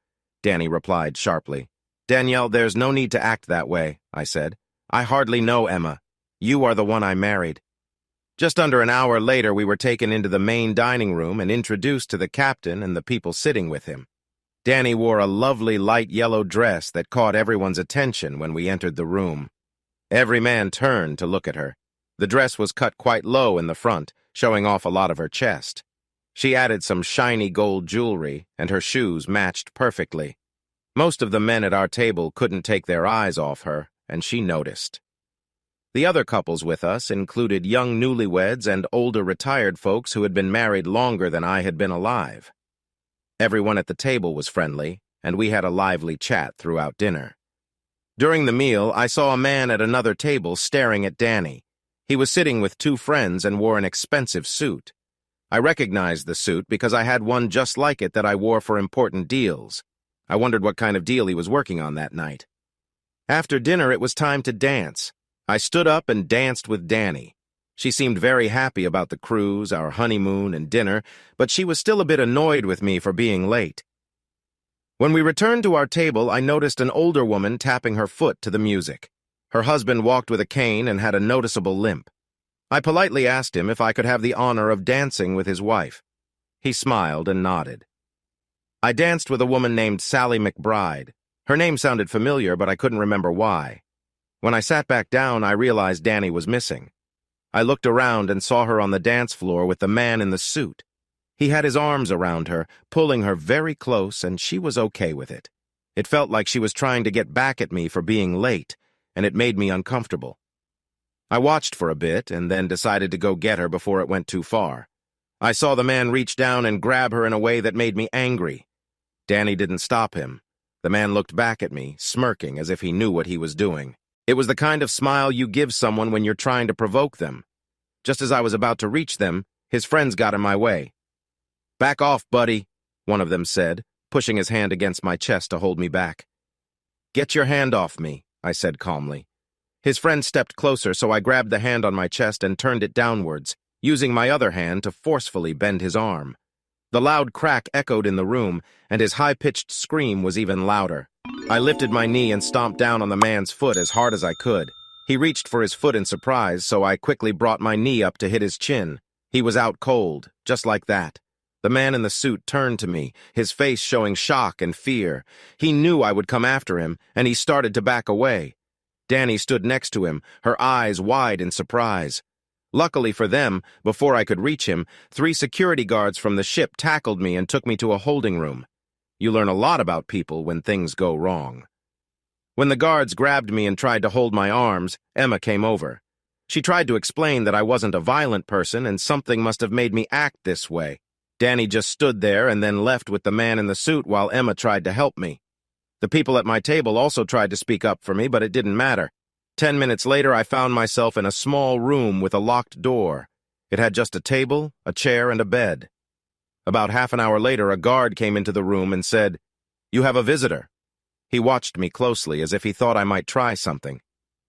Danni replied sharply. "Danielle, there's no need to act that way," I said. "I hardly know Emma. You are the one I married." Just under an hour later, we were taken into the main dining room and introduced to the captain and the people sitting with him. Danni wore a lovely light yellow dress that caught everyone's attention when we entered the room. Every man turned to look at her. The dress was cut quite low in the front, showing off a lot of her chest. She added some shiny gold jewelry, and her shoes matched perfectly. Most of the men at our table couldn't take their eyes off her, and she noticed. The other couples with us included young newlyweds and older retired folks who had been married longer than I had been alive. Everyone at the table was friendly, and we had a lively chat throughout dinner. During the meal, I saw a man at another table staring at Danni. He was sitting with 2 friends and wore an expensive suit. I recognized the suit because I had one just like it that I wore for important deals. I wondered what kind of deal he was working on that night. After dinner, it was time to dance. I stood up and danced with Danni. She seemed very happy about the cruise, our honeymoon, and dinner, but she was still a bit annoyed with me for being late. When we returned to our table, I noticed an older woman tapping her foot to the music. Her husband walked with a cane and had a noticeable limp. I politely asked him if I could have the honor of dancing with his wife. He smiled and nodded. I danced with a woman named Sally McBride. Her name sounded familiar, but I couldn't remember why. When I sat back down, I realized Danni was missing. I looked around and saw her on the dance floor with the man in the suit. He had his arms around her, pulling her very close, and she was okay with it. It felt like she was trying to get back at me for being late, and it made me uncomfortable. I watched for a bit and then decided to go get her before it went too far. I saw the man reach down and grab her in a way that made me angry. Danni didn't stop him. The man looked back at me, smirking as if he knew what he was doing. It was the kind of smile you give someone when you're trying to provoke them. Just as I was about to reach them, his friends got in my way. "Back off, buddy," one of them said, pushing his hand against my chest to hold me back. "Get your hand off me," I said calmly. His friend stepped closer, so I grabbed the hand on my chest and turned it downwards, using my other hand to forcefully bend his arm. The loud crack echoed in the room, and his high-pitched scream was even louder. I lifted my knee and stomped down on the man's foot as hard as I could. He reached for his foot in surprise, so I quickly brought my knee up to hit his chin. He was out cold, just like that. The man in the suit turned to me, his face showing shock and fear. He knew I would come after him, and he started to back away. Danni stood next to him, her eyes wide in surprise. Luckily for them, before I could reach him, 3 security guards from the ship tackled me and took me to a holding room. You learn a lot about people when things go wrong. When the guards grabbed me and tried to hold my arms, Emma came over. She tried to explain that I wasn't a violent person and something must have made me act this way. Danni just stood there and then left with the man in the suit while Emma tried to help me. The people at my table also tried to speak up for me, but it didn't matter. 10 minutes later, I found myself in a small room with a locked door. It had just a table, a chair, and a bed. About half an hour later, a guard came into the room and said, "You have a visitor." He watched me closely as if he thought I might try something.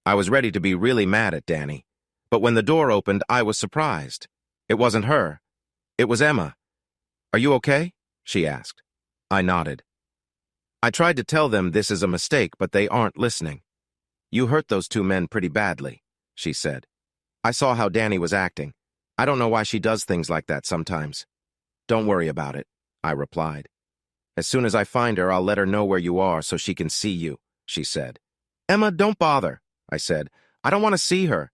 I was ready to be really mad at Danni. But when the door opened, I was surprised. It wasn't her. It was Emma. "Are you okay?" she asked. I nodded. "I tried to tell them this is a mistake, but they aren't listening." "You hurt those 2 men pretty badly," she said. "I saw how Danni was acting. I don't know why she does things like that sometimes." "Don't worry about it," I replied. "As soon as I find her, I'll let her know where you are so she can see you," she said. "Emma, don't bother," I said. "I don't want to see her."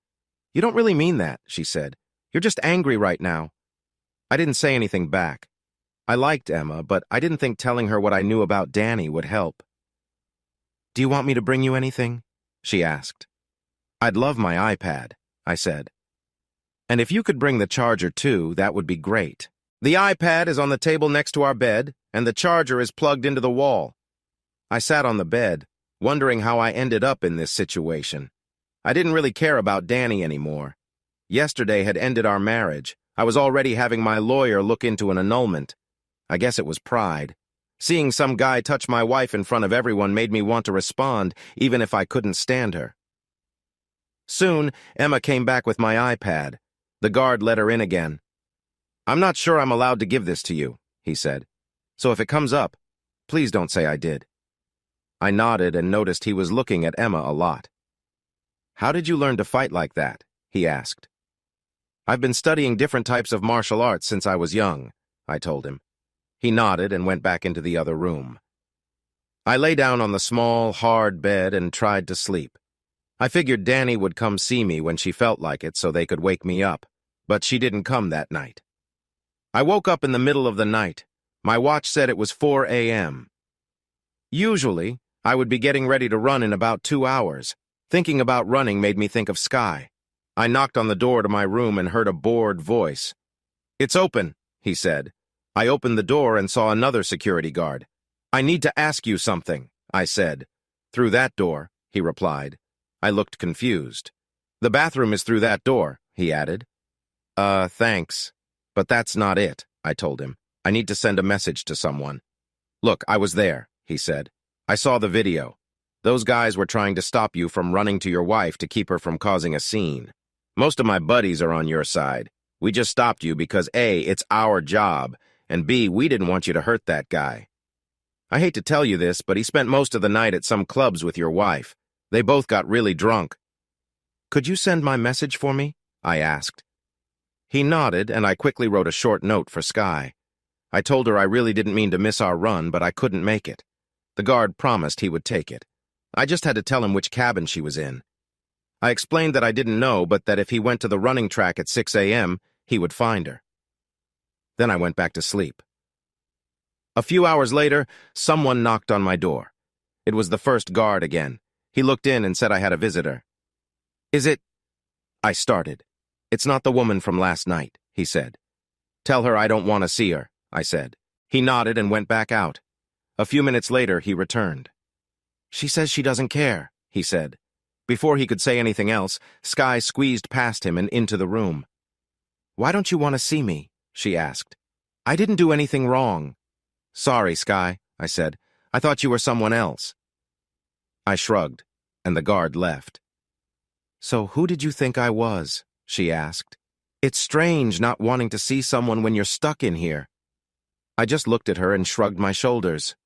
"You don't really mean that," she said. "You're just angry right now." I didn't say anything back. I liked Emma, but I didn't think telling her what I knew about Danni would help. "Do you want me to bring you anything?" she asked. "I'd love my iPad," I said. "And if you could bring the charger too, that would be great. The iPad is on the table next to our bed, and the charger is plugged into the wall." I sat on the bed, wondering how I ended up in this situation. I didn't really care about Danni anymore. Yesterday had ended our marriage. I was already having my lawyer look into an annulment. I guess it was pride. Seeing some guy touch my wife in front of everyone made me want to respond, even if I couldn't stand her. Soon, Emma came back with my iPad. The guard let her in again. "I'm not sure I'm allowed to give this to you," he said. "So if it comes up, please don't say I did." I nodded and noticed he was looking at Emma a lot. "How did you learn to fight like that?" he asked. "I've been studying different types of martial arts since I was young," I told him. He nodded and went back into the other room. I lay down on the small, hard bed and tried to sleep. I figured Danni would come see me when she felt like it so they could wake me up, but she didn't come that night. I woke up in the middle of the night. My watch said it was 4 a.m. Usually, I would be getting ready to run in about 2 hours. Thinking about running made me think of Sky. I knocked on the door to my room and heard a bored voice. "It's open," he said. I opened the door and saw another security guard. "I need to ask you something," I said. "Through that door," he replied. I looked confused. "The bathroom is through that door," he added. Thanks. But that's not it," I told him. "I need to send a message to someone." "Look, I was there," he said. "I saw the video. Those guys were trying to stop you from running to your wife to keep her from causing a scene. Most of my buddies are on your side. We just stopped you because A, it's our job, and B, we didn't want you to hurt that guy. I hate to tell you this, but he spent most of the night at some clubs with your wife. They both got really drunk." "Could you send my message for me?" I asked. He nodded, and I quickly wrote a short note for Sky. I told her I really didn't mean to miss our run, but I couldn't make it. The guard promised he would take it. I just had to tell him which cabin she was in. I explained that I didn't know, but that if he went to the running track at 6 a.m., he would find her. Then I went back to sleep. A few hours later, someone knocked on my door. It was the first guard again. He looked in and said I had a visitor. "Is it—" I started. "It's not the woman from last night," he said. "Tell her I don't want to see her," I said. He nodded and went back out. A few minutes later, he returned. "She says she doesn't care," he said. Before he could say anything else, Sky squeezed past him and into the room. "Why don't you want to see me?" she asked. "I didn't do anything wrong." "Sorry, Sky," I said. "I thought you were someone else." I shrugged, and the guard left. "So who did you think I was?" she asked. "It's strange not wanting to see someone when you're stuck in here." I just looked at her and shrugged my shoulders.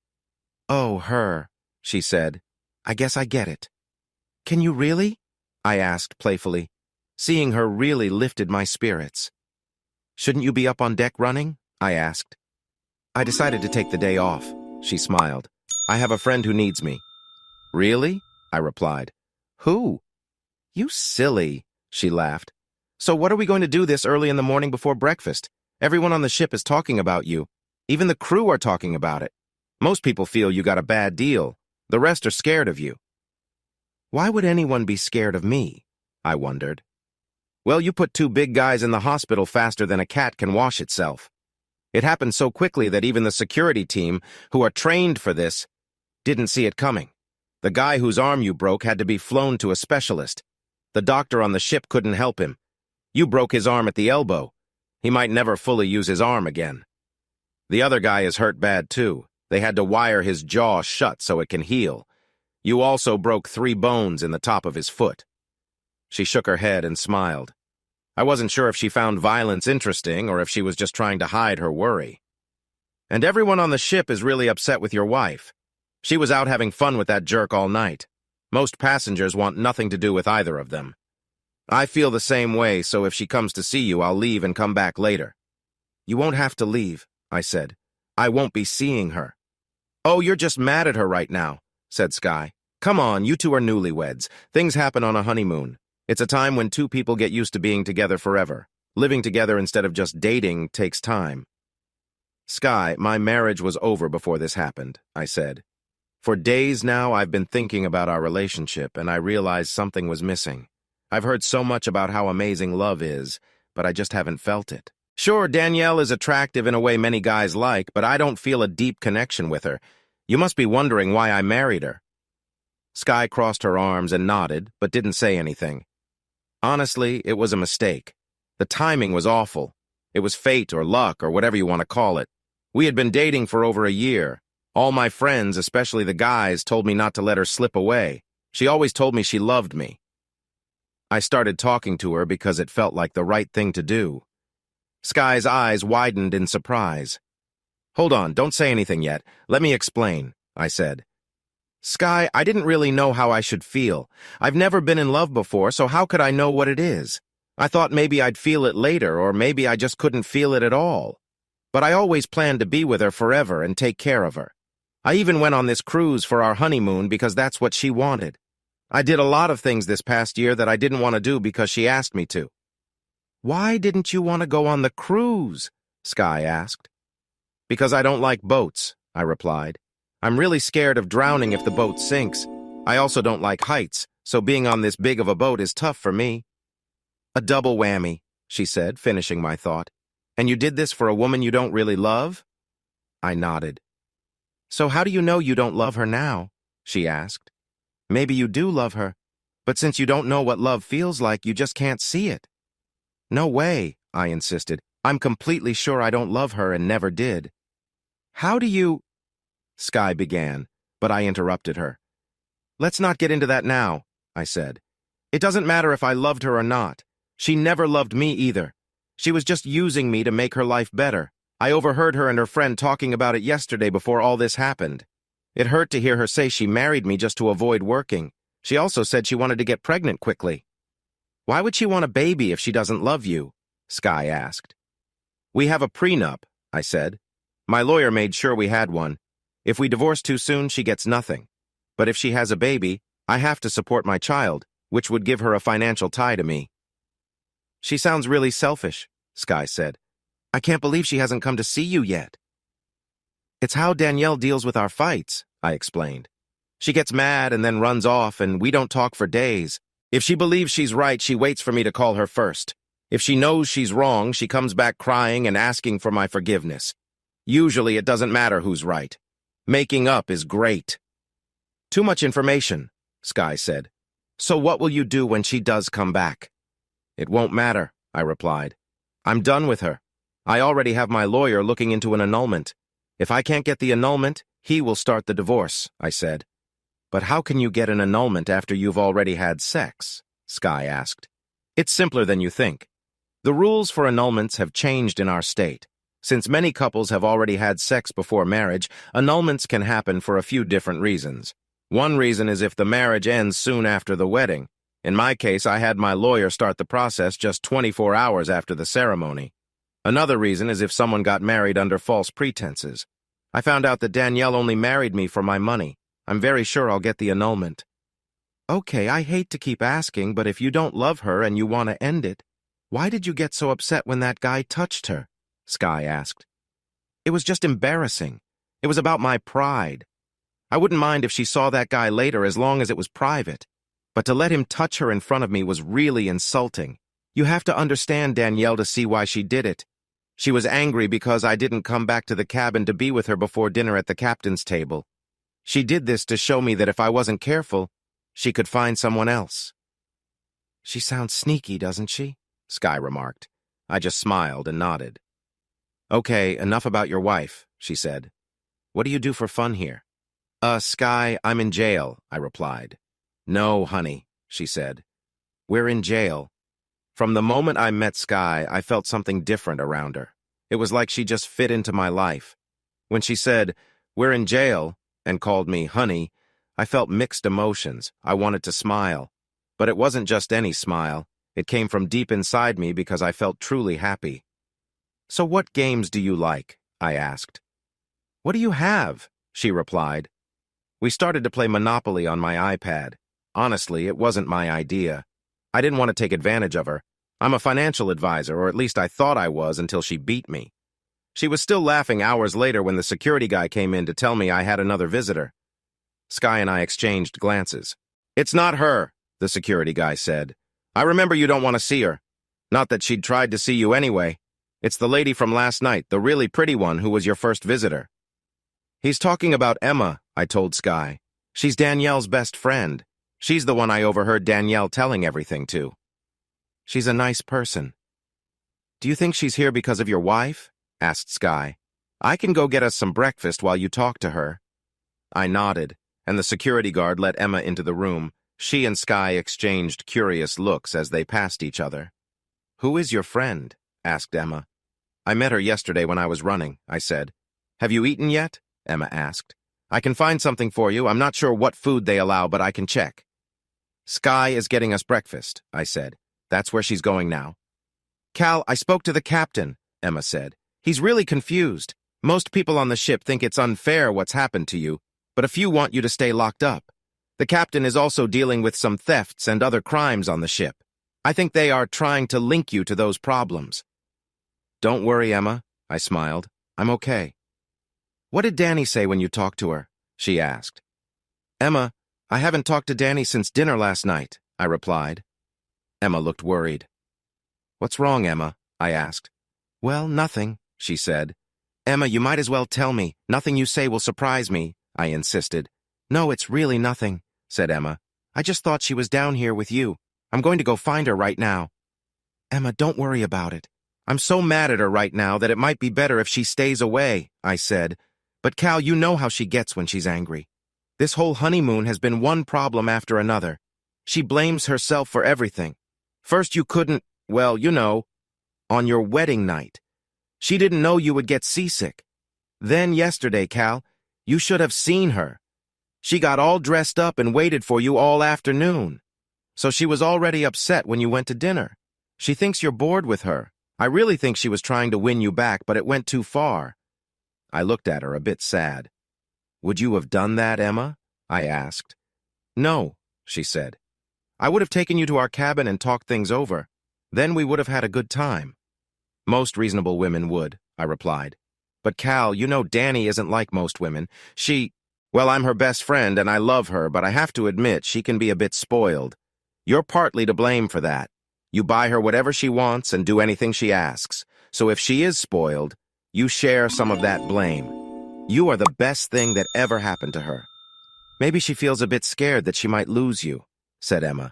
"Oh, her," she said. "I guess I get it." "Can you really?" I asked playfully. Seeing her really lifted my spirits. "Shouldn't you be up on deck running?" I asked. "I decided to take the day off," she smiled. "I have a friend who needs me." "Really?" I replied. "Who?" "You silly," she laughed. So what are we going to do this early in the morning before breakfast? Everyone on the ship is talking about you. Even the crew are talking about it. Most people feel you got a bad deal. The rest are scared of you. Why would anyone be scared of me? I wondered. Well, you put two big guys in the hospital faster than a cat can wash itself. It happened so quickly that even the security team, who are trained for this, didn't see it coming. The guy whose arm you broke had to be flown to a specialist. The doctor on the ship couldn't help him. You broke his arm at the elbow. He might never fully use his arm again. The other guy is hurt bad too. They had to wire his jaw shut so it can heal. You also broke 3 bones in the top of his foot. She shook her head and smiled. I wasn't sure if she found violence interesting or if she was just trying to hide her worry. And everyone on the ship is really upset with your wife. She was out having fun with that jerk all night. Most passengers want nothing to do with either of them. I feel the same way, so if she comes to see you, I'll leave and come back later. You won't have to leave, I said. I won't be seeing her. Oh, you're just mad at her right now, said Sky. Come on, you two are newlyweds. Things happen on a honeymoon. It's a time when two people get used to being together forever. Living together instead of just dating takes time. Sky, my marriage was over before this happened, I said. For days now, I've been thinking about our relationship, and I realized something was missing. I've heard so much about how amazing love is, but I just haven't felt it. Sure, Danielle is attractive in a way many guys like, but I don't feel a deep connection with her. You must be wondering why I married her. Sky crossed her arms and nodded, but didn't say anything. Honestly, it was a mistake. The timing was awful. It was fate or luck or whatever you want to call it. We had been dating for over a year. All my friends, especially the guys, told me not to let her slip away. She always told me she loved me. I started talking to her because it felt like the right thing to do. Sky's eyes widened in surprise. Hold on, don't say anything yet. Let me explain, I said. Sky, I didn't really know how I should feel. I've never been in love before, so how could I know what it is? I thought maybe I'd feel it later, or maybe I just couldn't feel it at all. But I always planned to be with her forever and take care of her. I even went on this cruise for our honeymoon because that's what she wanted. I did a lot of things this past year that I didn't want to do because she asked me to. Why didn't you want to go on the cruise? Sky asked. Because I don't like boats, I replied. I'm really scared of drowning if the boat sinks. I also don't like heights, so being on this big of a boat is tough for me. A double whammy, she said, finishing my thought. And you did this for a woman you don't really love? I nodded. So how do you know you don't love her now? She asked. Maybe you do love her, but since you don't know what love feels like, you just can't see it. No way, I insisted. I'm completely sure I don't love her and never did. How do you... Sky began, but I interrupted her. Let's not get into that now, I said. It doesn't matter if I loved her or not. She never loved me either. She was just using me to make her life better. I overheard her and her friend talking about it yesterday before all this happened. It hurt to hear her say she married me just to avoid working. She also said she wanted to get pregnant quickly. Why would she want a baby if she doesn't love you? Sky asked. We have a prenup, I said. My lawyer made sure we had one. If we divorce too soon, she gets nothing. But if she has a baby, I have to support my child, which would give her a financial tie to me. She sounds really selfish, Sky said. I can't believe she hasn't come to see you yet. It's how Danielle deals with our fights, I explained. She gets mad and then runs off, and we don't talk for days. If she believes she's right, she waits for me to call her first. If she knows she's wrong, she comes back crying and asking for my forgiveness. Usually it doesn't matter who's right. Making up is great. Too much information, Sky said. So what will you do when she does come back? It won't matter, I replied. I'm done with her. I already have my lawyer looking into an annulment. If I can't get the annulment, he will start the divorce, I said. But how can you get an annulment after you've already had sex? Sky asked. It's simpler than you think. The rules for annulments have changed in our state. Since many couples have already had sex before marriage, annulments can happen for a few different reasons. One reason is if the marriage ends soon after the wedding. In my case, I had my lawyer start the process just 24 hours after the ceremony. Another reason is if someone got married under false pretenses. I found out that Danielle only married me for my money. I'm very sure I'll get the annulment. Okay, I hate to keep asking, but if you don't love her and you want to end it, Why did you get so upset when that guy touched her? Sky asked. It was just embarrassing. It was about my pride. I wouldn't mind if she saw that guy later as long as it was private. But to let him touch her in front of me was really insulting. You have to understand Danielle to see why she did it. She was angry because I didn't come back to the cabin to be with her before dinner at the captain's table. She did this to show me that if I wasn't careful, she could find someone else. She sounds sneaky, doesn't she? Sky remarked. I just smiled and nodded. Okay, enough about your wife, she said. What do you do for fun here? Sky, I'm in jail, I replied. No, honey, she said. We're in jail. From the moment I met Sky, I felt something different around her. It was like she just fit into my life. When she said, we're in jail, and called me honey, I felt mixed emotions. I wanted to smile. But it wasn't just any smile. It came from deep inside me because I felt truly happy. So what games do you like? I asked. What do you have? She replied. We started to play Monopoly on my iPad. Honestly, it wasn't my idea. I didn't want to take advantage of her. I'm a financial advisor, or at least I thought I was until she beat me. She was still laughing hours later when the security guy came in to tell me I had another visitor. Sky and I exchanged glances. It's not her, the security guy said. I remember you don't want to see her. Not that she'd tried to see you anyway. It's the lady from last night, the really pretty one who was your first visitor. He's talking about Emma, I told Sky. She's Danielle's best friend. She's the one I overheard Danielle telling everything to. She's a nice person. Do you think she's here because of your wife? Asked Sky. I can go get us some breakfast while you talk to her. I nodded, and the security guard let Emma into the room. She and Sky exchanged curious looks as they passed each other. Who is your friend? Asked Emma. I met her yesterday when I was running, I said. Have you eaten yet? Emma asked. I can find something for you. I'm not sure what food they allow, but I can check. Sky is getting us breakfast, I said. That's where she's going now. Cal, I spoke to the captain, Emma said. He's really confused. Most people on the ship think it's unfair what's happened to you, but a few want you to stay locked up. The captain is also dealing with some thefts and other crimes on the ship. I think they are trying to link you to those problems. Don't worry, Emma, I smiled. I'm okay. What did Danni say when you talked to her? She asked. Emma, I haven't talked to Danni since dinner last night, I replied. Emma looked worried. What's wrong, Emma? I asked. Well, nothing, she said. Emma, you might as well tell me. Nothing you say will surprise me, I insisted. No, it's really nothing, said Emma. I just thought she was down here with you. I'm going to go find her right now. Emma, don't worry about it. I'm so mad at her right now that it might be better if she stays away, I said. But Cal, you know how she gets when she's angry. This whole honeymoon has been one problem after another. She blames herself for everything. First you couldn't, well, you know, on your wedding night. She didn't know you would get seasick. Then yesterday, Cal, you should have seen her. She got all dressed up and waited for you all afternoon. So she was already upset when you went to dinner. She thinks you're bored with her. I really think she was trying to win you back, but it went too far. I looked at her a bit sad. Would you have done that, Emma? I asked. No, she said. I would have taken you to our cabin and talked things over. Then we would have had a good time. Most reasonable women would, I replied. But Cal, you know Danni isn't like most women. Well, I'm her best friend and I love her, but I have to admit she can be a bit spoiled. You're partly to blame for that. You buy her whatever she wants and do anything she asks. So if she is spoiled, you share some of that blame. You are the best thing that ever happened to her. Maybe she feels a bit scared that she might lose you, said Emma.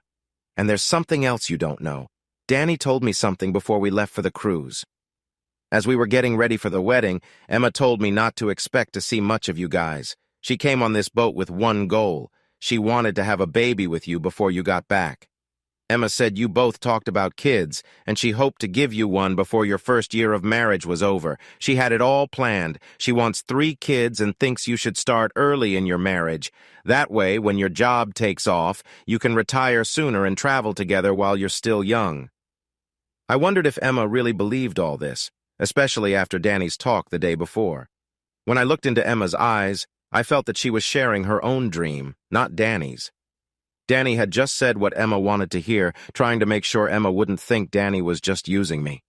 And there's something else you don't know. Danni told me something before we left for the cruise. As we were getting ready for the wedding, Emma told me not to expect to see much of you guys. She came on this boat with one goal. She wanted to have a baby with you before you got back. Emma said you both talked about kids, and she hoped to give you one before your first year of marriage was over. She had it all planned. She wants 3 kids and thinks you should start early in your marriage. That way, when your job takes off, you can retire sooner and travel together while you're still young. I wondered if Emma really believed all this, especially after Danni's talk the day before. When I looked into Emma's eyes, I felt that she was sharing her own dream, not Danni's. Danni had just said what Emma wanted to hear, trying to make sure Emma wouldn't think Danni was just using me.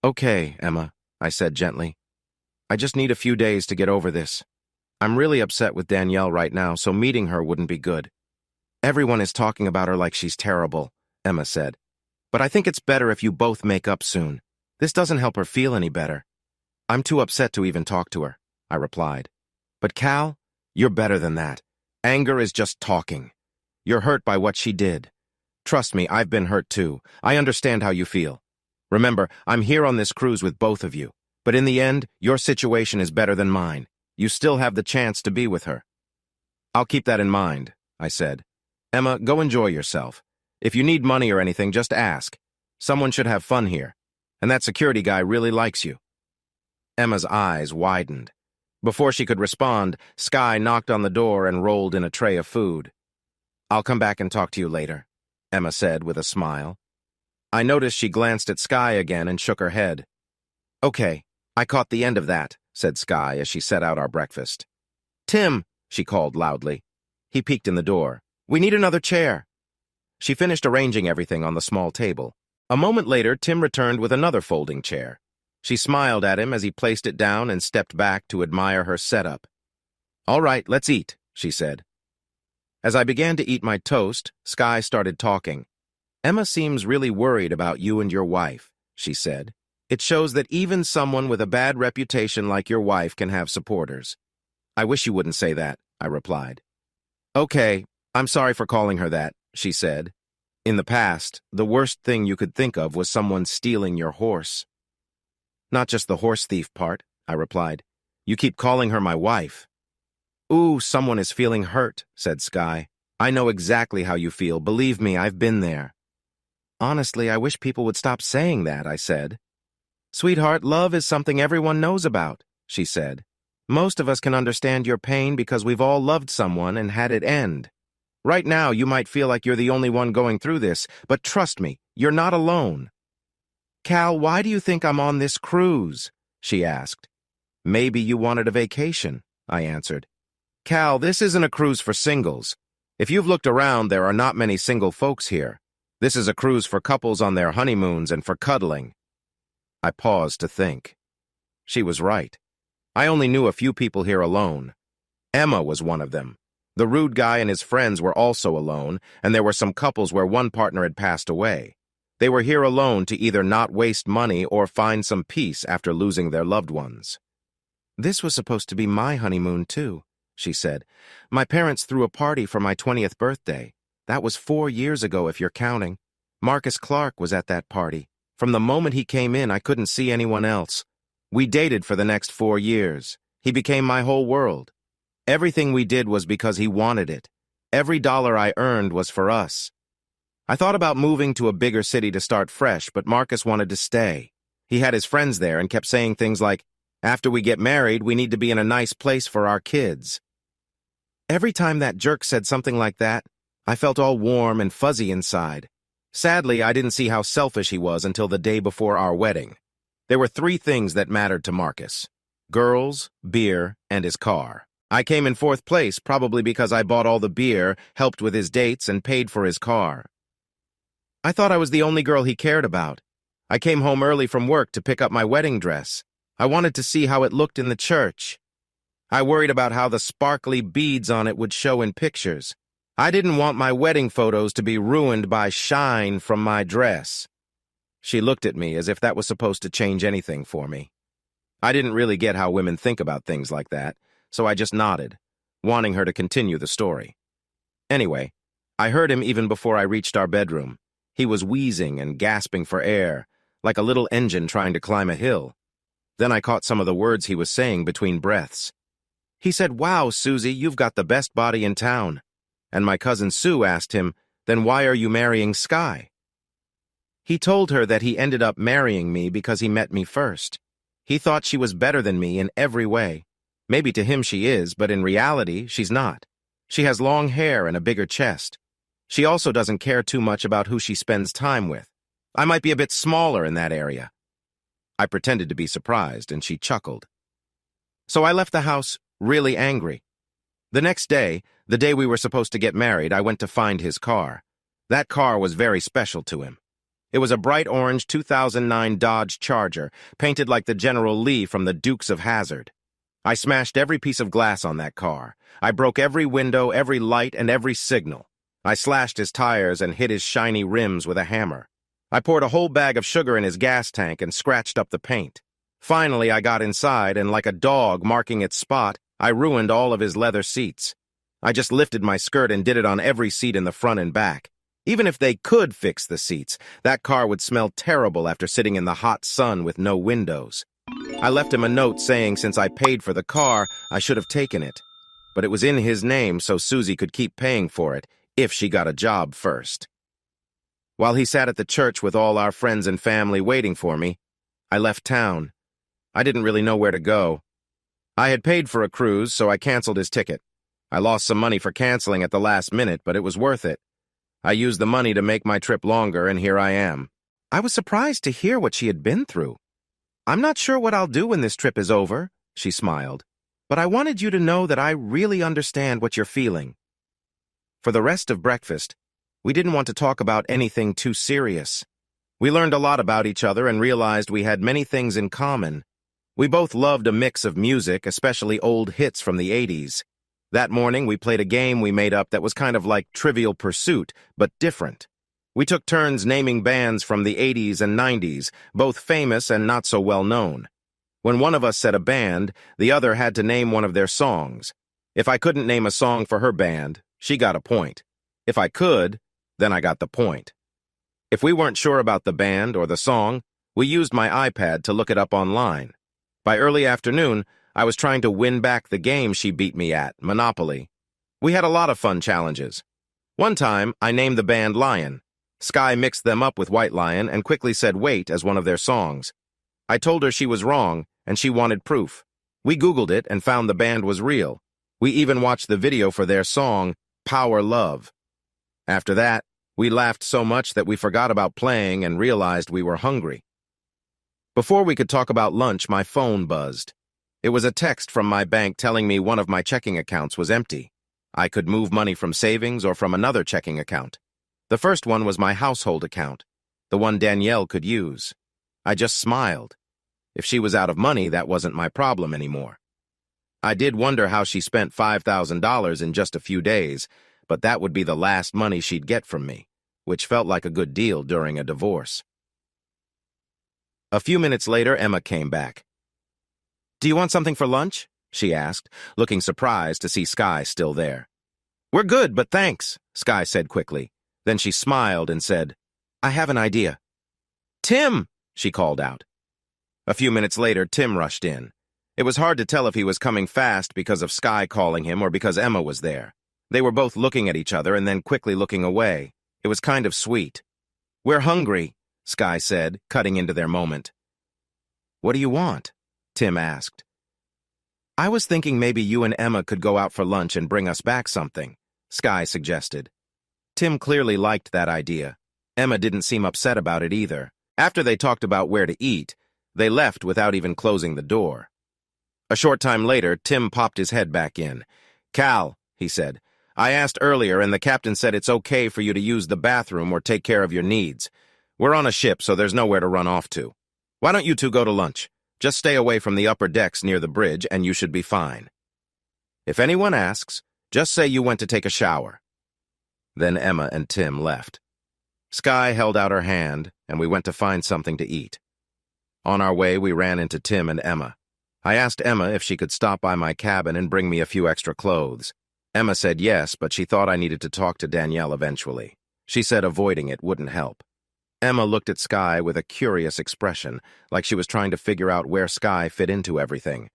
"Okay, Emma," I said gently. "I just need a few days to get over this. I'm really upset with Danielle right now, so meeting her wouldn't be good." "Everyone is talking about her like she's terrible," Emma said. "But I think it's better if you both make up soon. This doesn't help her feel any better." "I'm too upset to even talk to her," I replied. "But Cal, you're better than that. Anger is just talking. You're hurt by what she did. Trust me, I've been hurt too. I understand how you feel. Remember, I'm here on this cruise with both of you. But in the end, your situation is better than mine. You still have the chance to be with her." "I'll keep that in mind," I said. "Emma, go enjoy yourself. If you need money or anything, just ask. Someone should have fun here. And that security guy really likes you." Emma's eyes widened. Before she could respond, Sky knocked on the door and rolled in a tray of food. "I'll come back and talk to you later," Emma said with a smile. I noticed she glanced at Sky again and shook her head. "Okay, I caught the end of that," said Sky as she set out our breakfast. "Tim," she called loudly. He peeked in the door. "We need another chair." She finished arranging everything on the small table. A moment later, Tim returned with another folding chair. She smiled at him as he placed it down and stepped back to admire her setup. "All right, let's eat," she said. As I began to eat my toast, Sky started talking. "Emma seems really worried about you and your wife," she said. "It shows that even someone with a bad reputation like your wife can have supporters." "I wish you wouldn't say that," I replied. "Okay, I'm sorry for calling her that," she said. "In the past, the worst thing you could think of was someone stealing your horse." "Not just the horse thief part," I replied. "You keep calling her my wife." "Ooh, someone is feeling hurt," said Sky. "I know exactly how you feel. Believe me, I've been there." "Honestly, I wish people would stop saying that," I said. "Sweetheart, love is something everyone knows about," she said. "Most of us can understand your pain because we've all loved someone and had it end. Right now, you might feel like you're the only one going through this, but trust me, you're not alone." "Cal, why do you think I'm on this cruise?" she asked. "Maybe you wanted a vacation," I answered. "Cal, this isn't a cruise for singles. If you've looked around, there are not many single folks here. This is a cruise for couples on their honeymoons and for cuddling." I paused to think. She was right. I only knew a few people here alone. Emma was one of them. The rude guy and his friends were also alone, and there were some couples where one partner had passed away. They were here alone to either not waste money or find some peace after losing their loved ones. "This was supposed to be my honeymoon, too," she said. "My parents threw a party for my 20th birthday. That was 4 years ago, if you're counting. Marcus Clark was at that party. From the moment he came in, I couldn't see anyone else. We dated for the next 4 years. He became my whole world. Everything we did was because he wanted it. Every dollar I earned was for us. I thought about moving to a bigger city to start fresh, but Marcus wanted to stay. He had his friends there and kept saying things like, 'After we get married, we need to be in a nice place for our kids.' Every time that jerk said something like that, I felt all warm and fuzzy inside. Sadly, I didn't see how selfish he was until the day before our wedding. There were 3 things that mattered to Marcus: girls, beer, and his car. I came in 4th place probably because I bought all the beer, helped with his dates, and paid for his car. I thought I was the only girl he cared about. I came home early from work to pick up my wedding dress. I wanted to see how it looked in the church. I worried about how the sparkly beads on it would show in pictures. I didn't want my wedding photos to be ruined by shine from my dress." She looked at me as if that was supposed to change anything for me. I didn't really get how women think about things like that, so I just nodded, wanting her to continue the story. Anyway, I heard him even before I reached our bedroom. He was wheezing and gasping for air, like a little engine trying to climb a hill. Then I caught some of the words he was saying between breaths. He said, "Wow, Susie, you've got the best body in town." And my cousin Sue asked him, "Then why are you marrying Sky?" He told her that he ended up marrying me because he met me first. He thought she was better than me in every way. Maybe to him she is, but in reality, she's not. She has long hair and a bigger chest. She also doesn't care too much about who she spends time with. I might be a bit smaller in that area. I pretended to be surprised, and she chuckled. So I left the house really angry. The next day, The day we were supposed to get married, I went to find his car. That car was very special to him. It was a bright orange 2009 Dodge Charger, painted like the General Lee from the Dukes of Hazzard. I smashed every piece of glass on that car. I broke every window, every light, and every signal. I slashed his tires and hit his shiny rims with a hammer. I poured a whole bag of sugar in his gas tank and scratched up the paint. Finally, I got inside, and like a dog marking its spot, I ruined all of his leather seats. I just lifted my skirt and did it on every seat in the front and back. Even if they could fix the seats, that car would smell terrible after sitting in the hot sun with no windows. I left him a note saying since I paid for the car, I should have taken it. But it was in his name so Susie could keep paying for it, if she got a job first. While he sat at the church with all our friends and family waiting for me, I left town. I didn't really know where to go. I had paid for a cruise, so I canceled his ticket. I lost some money for canceling at the last minute, but it was worth it. I used the money to make my trip longer, and here I am. I was surprised to hear what she had been through. I'm not sure what I'll do when this trip is over, she smiled, but I wanted you to know that I really understand what you're feeling. For the rest of breakfast, we didn't want to talk about anything too serious. We learned a lot about each other and realized we had many things in common. We both loved a mix of music, especially old hits from the 80s. That morning, we played a game we made up that was kind of like Trivial Pursuit, but different. We took turns naming bands from the 80s and 90s, both famous and not so well known. When one of us said a band, the other had to name one of their songs. If I couldn't name a song for her band, she got a point. If I could, then I got the point. If we weren't sure about the band or the song, we used my iPad to look it up online. By early afternoon, I was trying to win back the game she beat me at, Monopoly. We had a lot of fun challenges. One time, I named the band Lion. Sky mixed them up with White Lion and quickly said Wait as one of their songs. I told her she was wrong, and she wanted proof. We Googled it and found the band was real. We even watched the video for their song, Power Love. After that, we laughed so much that we forgot about playing and realized we were hungry. Before we could talk about lunch, my phone buzzed. It was a text from my bank telling me one of my checking accounts was empty. I could move money from savings or from another checking account. The first one was my household account, the one Danielle could use. I just smiled. If she was out of money, that wasn't my problem anymore. I did wonder how she spent $5,000 in just a few days, but that would be the last money she'd get from me, which felt like a good deal during a divorce. A few minutes later, Emma came back. "Do you want something for lunch?" she asked, looking surprised to see Sky still there. "We're good, but thanks," Sky said quickly. Then she smiled and said, "I have an idea." "Tim!" she called out. A few minutes later, Tim rushed in. It was hard to tell if he was coming fast because of Sky calling him or because Emma was there. They were both looking at each other and then quickly looking away. It was kind of sweet. "We're hungry," Sky said, cutting into their moment. "What do you want?" Tim asked. "I was thinking maybe you and Emma could go out for lunch and bring us back something," Sky suggested. Tim clearly liked that idea. Emma didn't seem upset about it either. After they talked about where to eat, they left without even closing the door. A short time later, Tim popped his head back in. "Cal," he said, "I asked earlier and the captain said it's okay for you to use the bathroom or take care of your needs. We're on a ship, so there's nowhere to run off to. Why don't you two go to lunch? Just stay away from the upper decks near the bridge, and you should be fine. If anyone asks, just say you went to take a shower." Then Emma and Tim left. Sky held out her hand, and we went to find something to eat. On our way, we ran into Tim and Emma. I asked Emma if she could stop by my cabin and bring me a few extra clothes. Emma said yes, but she thought I needed to talk to Danielle eventually. She said avoiding it wouldn't help. Emma looked at Sky with a curious expression, like she was trying to figure out where Sky fit into everything.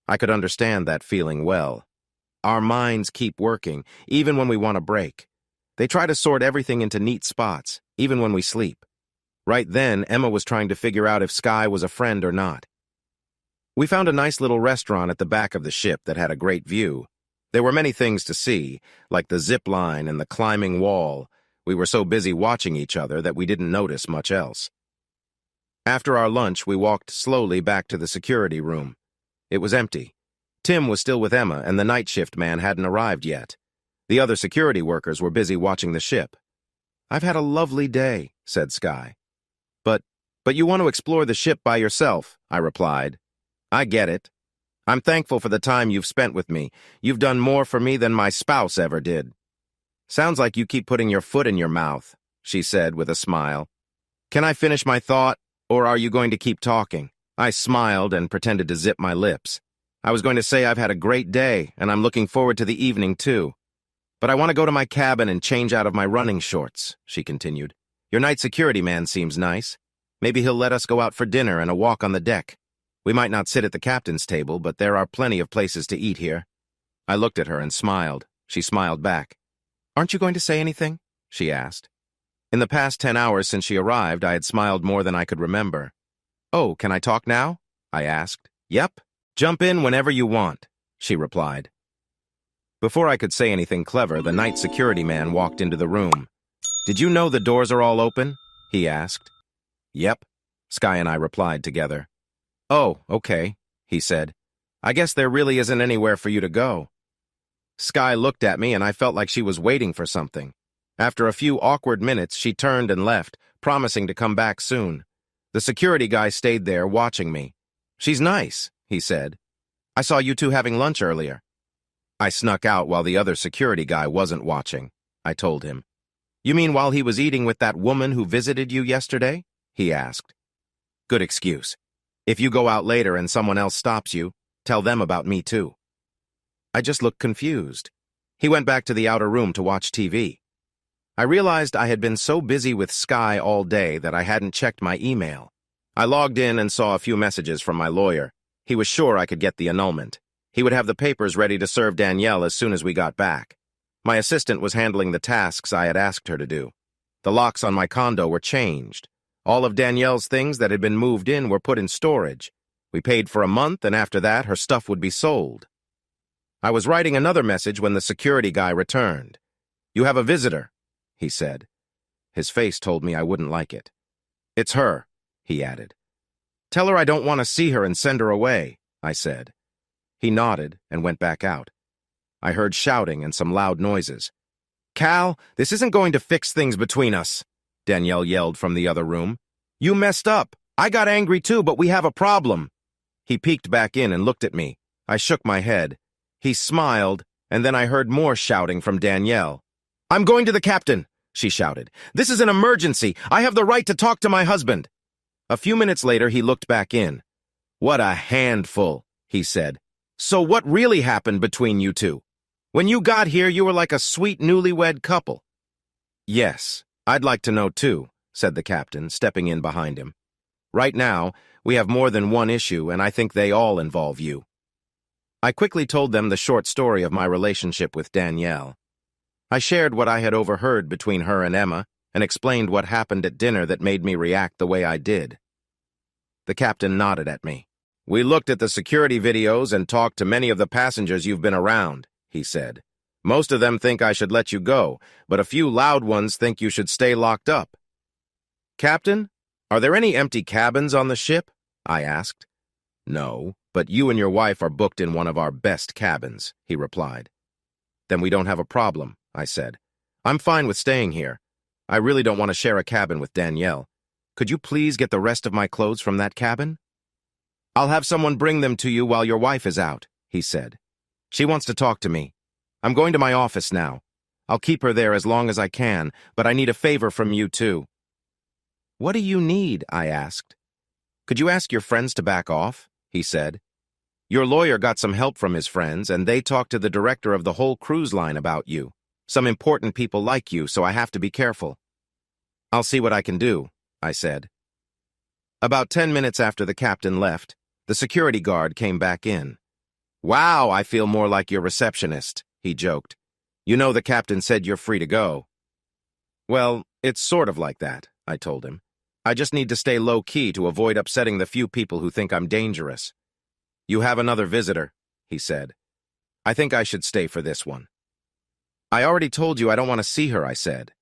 I could understand that feeling well. Our minds keep working, even when we want a break. They try to sort everything into neat spots, even when we sleep. Right then, Emma was trying to figure out if Sky was a friend or not. We found a nice little restaurant at the back of the ship that had a great view. There were many things to see, like the zip line and the climbing wall. We were so busy watching each other that we didn't notice much else. After our lunch, we walked slowly back to the security room. It was empty. Tim was still with Emma, and the night shift man hadn't arrived yet. The other security workers were busy watching the ship. "I've had a lovely day," said Sky. But, but you want to explore the ship by yourself," I replied. "I get it. I'm thankful for the time you've spent with me. You've done more for me than my spouse ever did." "Sounds like you keep putting your foot in your mouth," she said with a smile. "Can I finish my thought, or are you going to keep talking?" I smiled and pretended to zip my lips. I was going to say I've had a great day, and I'm looking forward to the evening, too. "But I want to go to my cabin and change out of my running shorts," she continued. "Your night security man seems nice. Maybe he'll let us go out for dinner and a walk on the deck. We might not sit at the captain's table, but there are plenty of places to eat here." I looked at her and smiled. She smiled back. "Aren't you going to say anything?" she asked. In the past 10 hours since she arrived, I had smiled more than I could remember. "Oh, can I talk now?" I asked. "Yep. Jump in whenever you want," she replied. Before I could say anything clever, the night security man walked into the room. "Did you know the doors are all open?" he asked. "Yep," Sky and I replied together. "Oh, okay," he said. "I guess there really isn't anywhere for you to go." Sky looked at me and I felt like she was waiting for something. After a few awkward minutes, she turned and left, promising to come back soon. The security guy stayed there, watching me. "She's nice," he said. "I saw you two having lunch earlier." I snuck out while the other security guy wasn't watching, I told him. "You mean while he was eating with that woman who visited you yesterday?" he asked. "Good excuse. If you go out later and someone else stops you, tell them about me too." I just looked confused. He went back to the outer room to watch TV. I realized I had been so busy with Sky all day that I hadn't checked my email. I logged in and saw a few messages from my lawyer. He was sure I could get the annulment. He would have the papers ready to serve Danielle as soon as we got back. My assistant was handling the tasks I had asked her to do. The locks on my condo were changed. All of Danielle's things that had been moved in were put in storage. We paid for a month, and after that, her stuff would be sold. I was writing another message when the security guy returned. "You have a visitor," he said. His face told me I wouldn't like it. "It's her," he added. "Tell her I don't want to see her and send her away," I said. He nodded and went back out. I heard shouting and some loud noises. "Cal, this isn't going to fix things between us," Danielle yelled from the other room. "You messed up. I got angry too, but we have a problem." He peeked back in and looked at me. I shook my head. He smiled, and then I heard more shouting from Danielle. "I'm going to the captain," she shouted. "This is an emergency. I have the right to talk to my husband." A few minutes later, he looked back in. "What a handful," he said. "So what really happened between you two? When you got here, you were like a sweet newlywed couple." "Yes, I'd like to know too," said the captain, stepping in behind him. "Right now, we have more than one issue, and I think they all involve you." I quickly told them the short story of my relationship with Danielle. I shared what I had overheard between her and Emma, and explained what happened at dinner that made me react the way I did. The captain nodded at me. "We looked at the security videos and talked to many of the passengers you've been around," he said. "Most of them think I should let you go, but a few loud ones think you should stay locked up." "Captain, are there any empty cabins on the ship?" I asked. "No, but you and your wife are booked in one of our best cabins," he replied. "Then we don't have a problem," I said. "I'm fine with staying here. I really don't want to share a cabin with Danielle. Could you please get the rest of my clothes from that cabin?" "I'll have someone bring them to you while your wife is out," he said. "She wants to talk to me. I'm going to my office now. I'll keep her there as long as I can, but I need a favor from you too." "What do you need?" I asked. "Could you ask your friends to back off?" he said. "Your lawyer got some help from his friends, and they talked to the director of the whole cruise line about you. Some important people like you, so I have to be careful." "I'll see what I can do," I said. About 10 minutes after the captain left, the security guard came back in. "Wow, I feel more like your receptionist," he joked. "You know the captain said you're free to go." "Well, it's sort of like that," I told him. "I just need to stay low-key to avoid upsetting the few people who think I'm dangerous." "You have another visitor," he said. "I think I should stay for this one." "I already told you I don't want to see her," I said.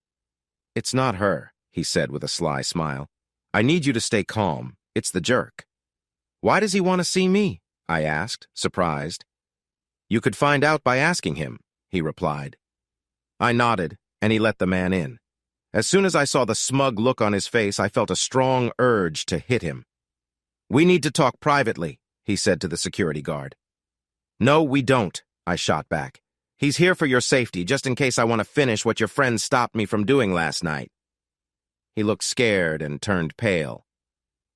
"It's not her," he said with a sly smile. "I need you to stay calm. It's the jerk." "Why does he want to see me?" I asked, surprised. "You could find out by asking him," he replied. I nodded, and he let the man in. As soon as I saw the smug look on his face, I felt a strong urge to hit him. "We need to talk privately," he said to the security guard. "No, we don't," I shot back. "He's here for your safety, just in case I want to finish what your friend stopped me from doing last night." He looked scared and turned pale.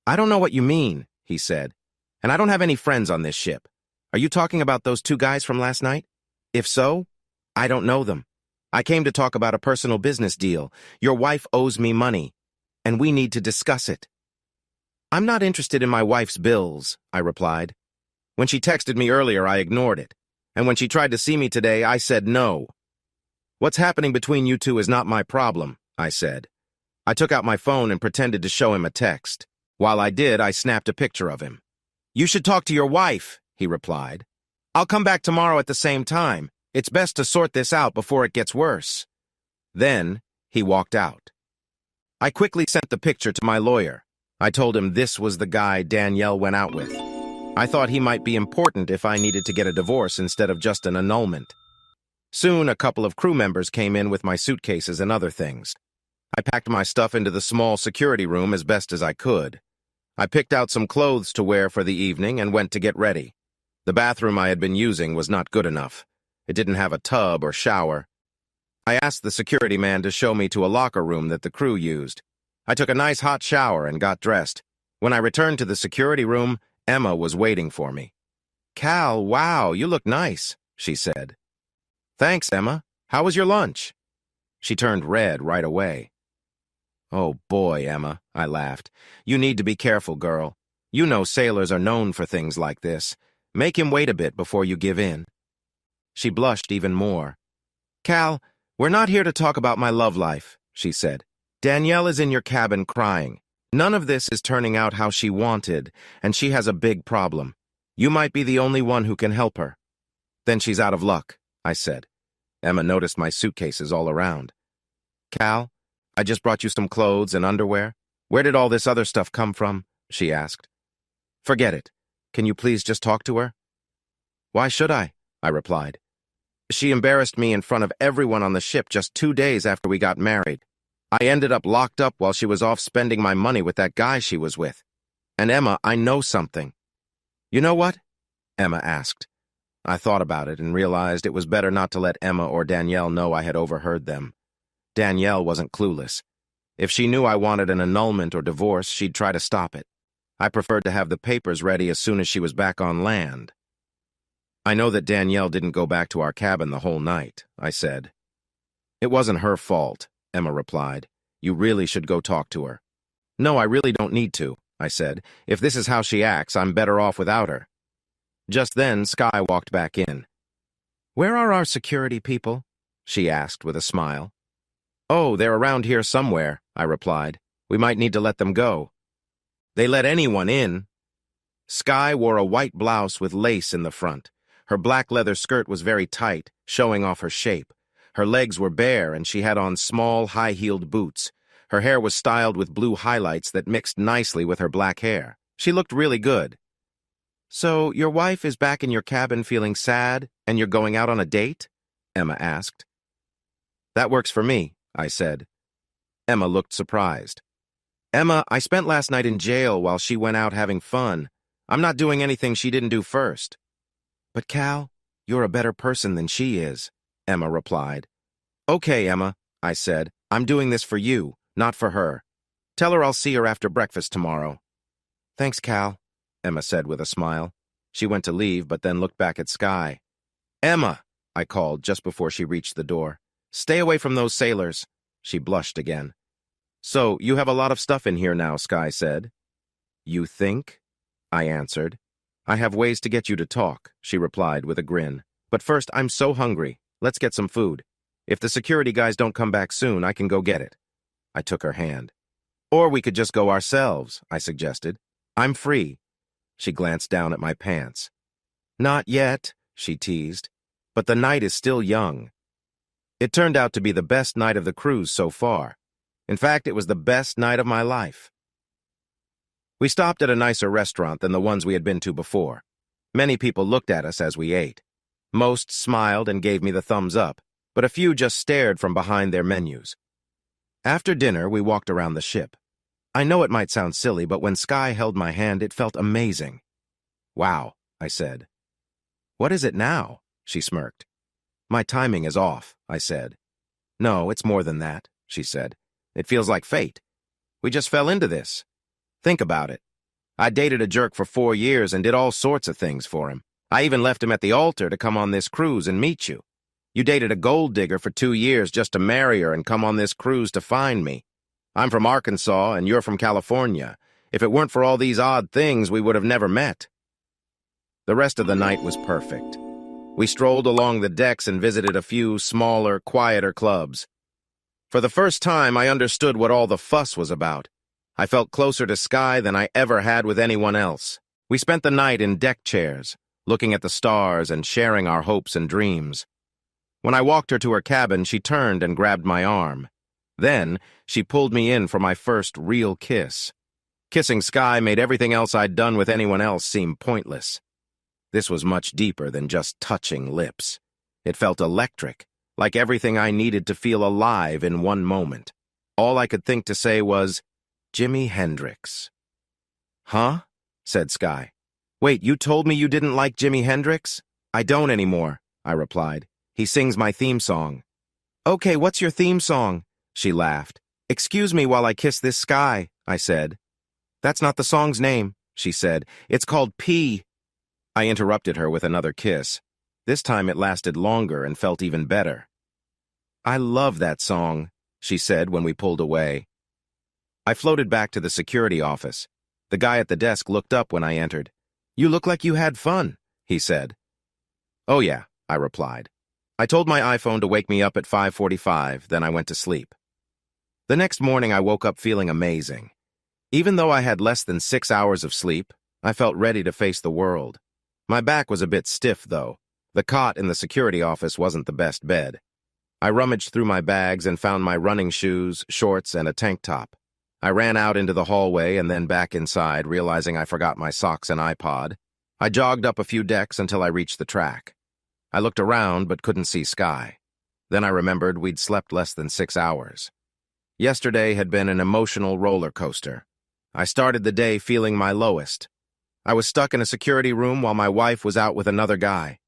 "I don't know what you mean," he said, "and I don't have any friends on this ship. Are you talking about those two guys from last night? If so, I don't know them. I came to talk about a personal business deal. Your wife owes me money, and we need to discuss it." "I'm not interested in my wife's bills," I replied. "When she texted me earlier, I ignored it. And when she tried to see me today, I said no. What's happening between you two is not my problem," I said. I took out my phone and pretended to show him a text. While I did, I snapped a picture of him. "You should talk to your wife," he replied. "I'll come back tomorrow at the same time. It's best to sort this out before it gets worse." Then, he walked out. I quickly sent the picture to my lawyer. I told him this was the guy Danielle went out with. I thought he might be important if I needed to get a divorce instead of just an annulment. Soon, a couple of crew members came in with my suitcases and other things. I packed my stuff into the small security room as best as I could. I picked out some clothes to wear for the evening and went to get ready. The bathroom I had been using was not good enough. It didn't have a tub or shower. I asked the security man to show me to a locker room that the crew used. I took a nice hot shower and got dressed. When I returned to the security room, Emma was waiting for me. "Cal, wow, you look nice," she said. "Thanks, Emma. How was your lunch?" She turned red right away. "Oh boy, Emma," I laughed. "You need to be careful, girl. You know sailors are known for things like this. Make him wait a bit before you give in." She blushed even more. "Cal, we're not here to talk about my love life," she said. "Danielle is in your cabin crying. None of this is turning out how she wanted, and she has a big problem. You might be the only one who can help her." "Then she's out of luck," I said. Emma noticed my suitcases all around. "Cal, I just brought you some clothes and underwear. Where did all this other stuff come from?" she asked. "Forget it. Can you please just talk to her?" "Why should I?" I replied. "She embarrassed me in front of everyone on the ship just 2 days after we got married. I ended up locked up while she was off spending my money with that guy she was with. And Emma, I know something." "You know what?" Emma asked. I thought about it and realized it was better not to let Emma or Danielle know I had overheard them. Danielle wasn't clueless. If she knew I wanted an annulment or divorce, she'd try to stop it. I preferred to have the papers ready as soon as she was back on land. "I know that Danielle didn't go back to our cabin the whole night," I said. "It wasn't her fault," Emma replied. "You really should go talk to her." "No, I really don't need to," I said. "If this is how she acts, I'm better off without her." Just then, Skye walked back in. "Where are our security people?" she asked with a smile. "Oh, they're around here somewhere," I replied. "We might need to let them go." "They let anyone in." Skye wore a white blouse with lace in the front. Her black leather skirt was very tight, showing off her shape. Her legs were bare, and she had on small, high-heeled boots. Her hair was styled with blue highlights that mixed nicely with her black hair. She looked really good. "So, your wife is back in your cabin feeling sad, and you're going out on a date?" Emma asked. "That works for me," I said. Emma looked surprised. "Emma, I spent last night in jail while she went out having fun. I'm not doing anything she didn't do first." "But Cal, you're a better person than she is," Emma replied. "Okay, Emma," I said. "I'm doing this for you, not for her. Tell her I'll see her after breakfast tomorrow." "Thanks, Cal," Emma said with a smile. She went to leave, but then looked back at Skye. "Emma," I called just before she reached the door. "Stay away from those sailors." She blushed again. "So, you have a lot of stuff in here now," Skye said. "You think?" I answered. "I have ways to get you to talk," she replied with a grin. "But first, I'm so hungry. Let's get some food. If the security guys don't come back soon, I can go get it." I took her hand. "Or we could just go ourselves," I suggested. "I'm free." She glanced down at my pants. "Not yet," she teased. "But the night is still young." It turned out to be the best night of the cruise so far. In fact, it was the best night of my life. We stopped at a nicer restaurant than the ones we had been to before. Many people looked at us as we ate. Most smiled and gave me the thumbs up. but a few just stared from behind their menus. After dinner, we walked around the ship. I know it might sound silly, but when Sky held my hand, it felt amazing. "Wow," I said. "What is it now?" she smirked. "My timing is off," I said. "No, it's more than that," she said. "It feels like fate. We just fell into this. Think about it. I dated a jerk for 4 years and did all sorts of things for him. I even left him at the altar to come on this cruise and meet you. You dated a gold digger for 2 years just to marry her and come on this cruise to find me. I'm from Arkansas and you're from California. If it weren't for all these odd things, we would have never met." The rest of the night was perfect. We strolled along the decks and visited a few smaller, quieter clubs. For the first time, I understood what all the fuss was about. I felt closer to Sky than I ever had with anyone else. We spent the night in deck chairs, looking at the stars and sharing our hopes and dreams. When I walked her to her cabin, she turned and grabbed my arm. Then, she pulled me in for my first real kiss. Kissing Sky made everything else I'd done with anyone else seem pointless. This was much deeper than just touching lips. It felt electric, like everything I needed to feel alive in one moment. All I could think to say was, "Jimi Hendrix." "Huh?" said Sky. "Wait, you told me you didn't like Jimi Hendrix?" "I don't anymore," I replied. "He sings my theme song." "Okay, what's your theme song?" She laughed. "Excuse me while I kiss this Sky," I said. "That's not the song's name," she said. "It's called P." I interrupted her with another kiss. This time it lasted longer and felt even better. "I love that song," she said when we pulled away. I floated back to the security office. The guy at the desk looked up when I entered. "You look like you had fun," he said. "Oh yeah," I replied. I told my iPhone to wake me up at 5:45, then I went to sleep. The next morning I woke up feeling amazing. Even though I had less than 6 hours of sleep, I felt ready to face the world. My back was a bit stiff, though. The cot in the security office wasn't the best bed. I rummaged through my bags and found my running shoes, shorts, and a tank top. I ran out into the hallway and then back inside, realizing I forgot my socks and iPod. I jogged up a few decks until I reached the track. I looked around but couldn't see Sky. Then I remembered we'd slept less than 6 hours. Yesterday had been an emotional roller coaster. I started the day feeling my lowest. I was stuck in a security room while my wife was out with another guy.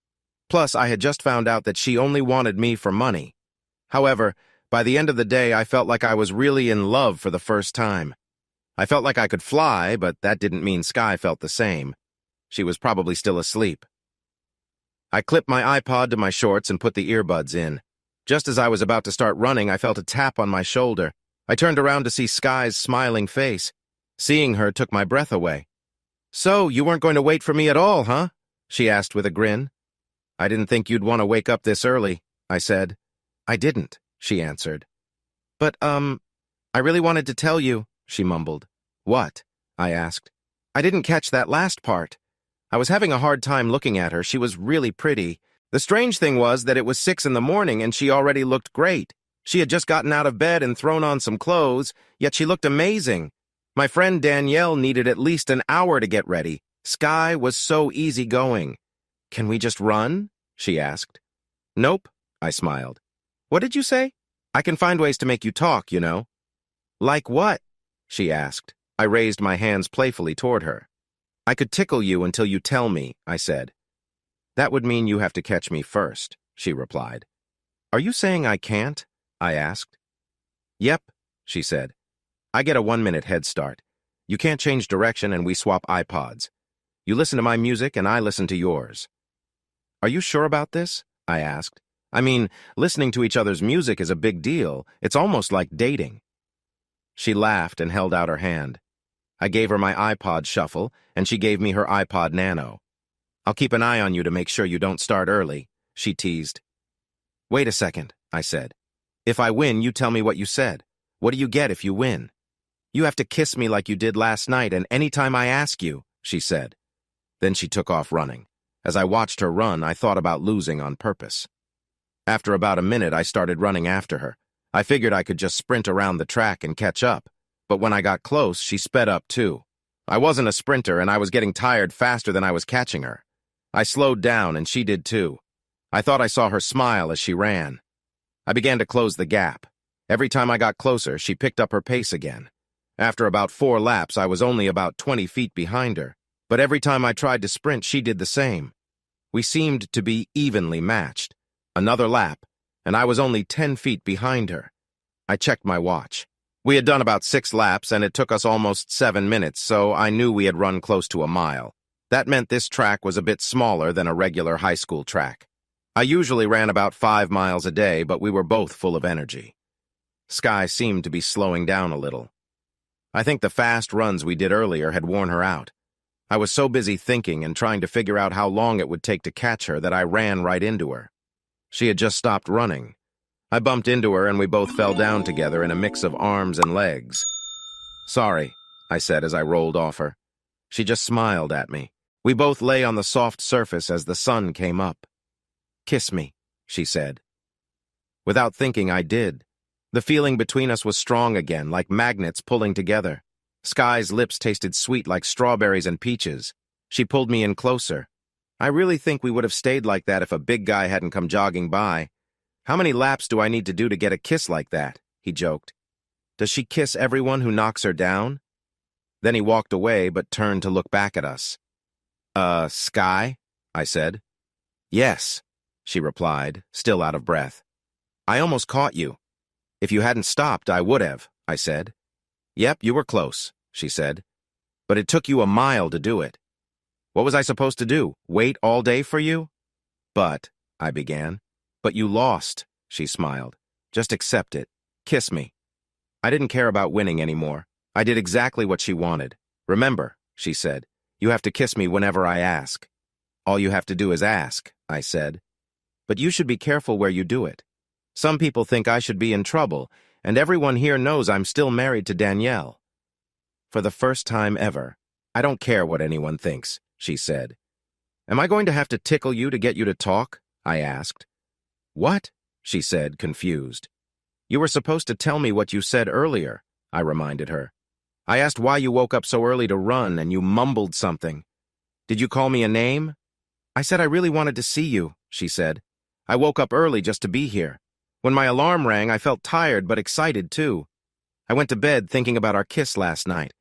Plus, I had just found out that she only wanted me for money. However, by the end of the day, I felt like I was really in love for the first time. I felt like I could fly, but that didn't mean Sky felt the same. She was probably still asleep. I clipped my iPod to my shorts and put the earbuds in. Just as I was about to start running, I felt a tap on my shoulder. I turned around to see Sky's smiling face. Seeing her took my breath away. "So, you weren't going to wait for me at all, huh?" she asked with a grin. "I didn't think you'd want to wake up this early," I said. "I didn't," she answered. "But, I really wanted to tell you," she mumbled. "What?" I asked. "I didn't catch that last part." I was having a hard time looking at her. She was really pretty. The strange thing was that it was 6 in the morning and she already looked great. She had just gotten out of bed and thrown on some clothes, yet she looked amazing. My friend Danielle needed at least an hour to get ready. Sky was so easygoing. "Can we just run?" she asked. "Nope," I smiled. "What did you say?" "I can find ways to make you talk, you know." "Like what?" she asked. I raised my hands playfully toward her. "I could tickle you until you tell me," I said. "That would mean you have to catch me first," she replied. "Are you saying I can't?" I asked. "Yep," she said. "I get a 1-minute head start. You can't change direction and we swap iPods. You listen to my music and I listen to yours." "Are you sure about this?" I asked. "I mean, listening to each other's music is a big deal. It's almost like dating." She laughed and held out her hand. I gave her my iPod Shuffle, and she gave me her iPod Nano. "I'll keep an eye on you to make sure you don't start early," she teased. "Wait a second," I said. "If I win, you tell me what you said. What do you get if you win?" "You have to kiss me like you did last night and any time I ask you," she said. Then she took off running. As I watched her run, I thought about losing on purpose. After about a minute, I started running after her. I figured I could just sprint around the track and catch up, but when I got close, she sped up too. I wasn't a sprinter and I was getting tired faster than I was catching her. I slowed down and she did too. I thought I saw her smile as she ran. I began to close the gap. Every time I got closer, she picked up her pace again. After about 4 laps, I was only about 20 feet behind her, but every time I tried to sprint, she did the same. We seemed to be evenly matched. Another lap, and I was only 10 feet behind her. I checked my watch. We had done about 6 laps, and it took us almost 7 minutes, so I knew we had run close to a mile. That meant this track was a bit smaller than a regular high school track. I usually ran about 5 miles a day, but we were both full of energy. Sky seemed to be slowing down a little. I think the fast runs we did earlier had worn her out. I was so busy thinking and trying to figure out how long it would take to catch her that I ran right into her. She had just stopped running. I bumped into her and we both fell down together in a mix of arms and legs. "Sorry," I said as I rolled off her. She just smiled at me. We both lay on the soft surface as the sun came up. "Kiss me," she said. Without thinking, I did. The feeling between us was strong again, like magnets pulling together. Sky's lips tasted sweet like strawberries and peaches. She pulled me in closer. I really think we would have stayed like that if a big guy hadn't come jogging by. "How many laps do I need to do to get a kiss like that?" he joked. "Does she kiss everyone who knocks her down?" Then he walked away but turned to look back at us. Sky?" I said. "Yes," she replied, still out of breath. "I almost caught you. If you hadn't stopped, I would have," I said. "Yep, you were close," she said. "But it took you a mile to do it. What was I supposed to do, wait all day for you?" "But," I began. "But you lost," she smiled. "Just accept it. Kiss me." I didn't care about winning anymore. I did exactly what she wanted. "Remember," she said, "you have to kiss me whenever I ask." "All you have to do is ask," I said. "But you should be careful where you do it. Some people think I should be in trouble, and everyone here knows I'm still married to Danielle." "For the first time ever, I don't care what anyone thinks," she said. "Am I going to have to tickle you to get you to talk?" I asked. "What?" she said, confused. "You were supposed to tell me what you said earlier," I reminded her. "I asked why you woke up so early to run, and you mumbled something. Did you call me a name?" "I said I really wanted to see you," she said. "I woke up early just to be here. When my alarm rang, I felt tired but excited, too. I went to bed thinking about our kiss last night.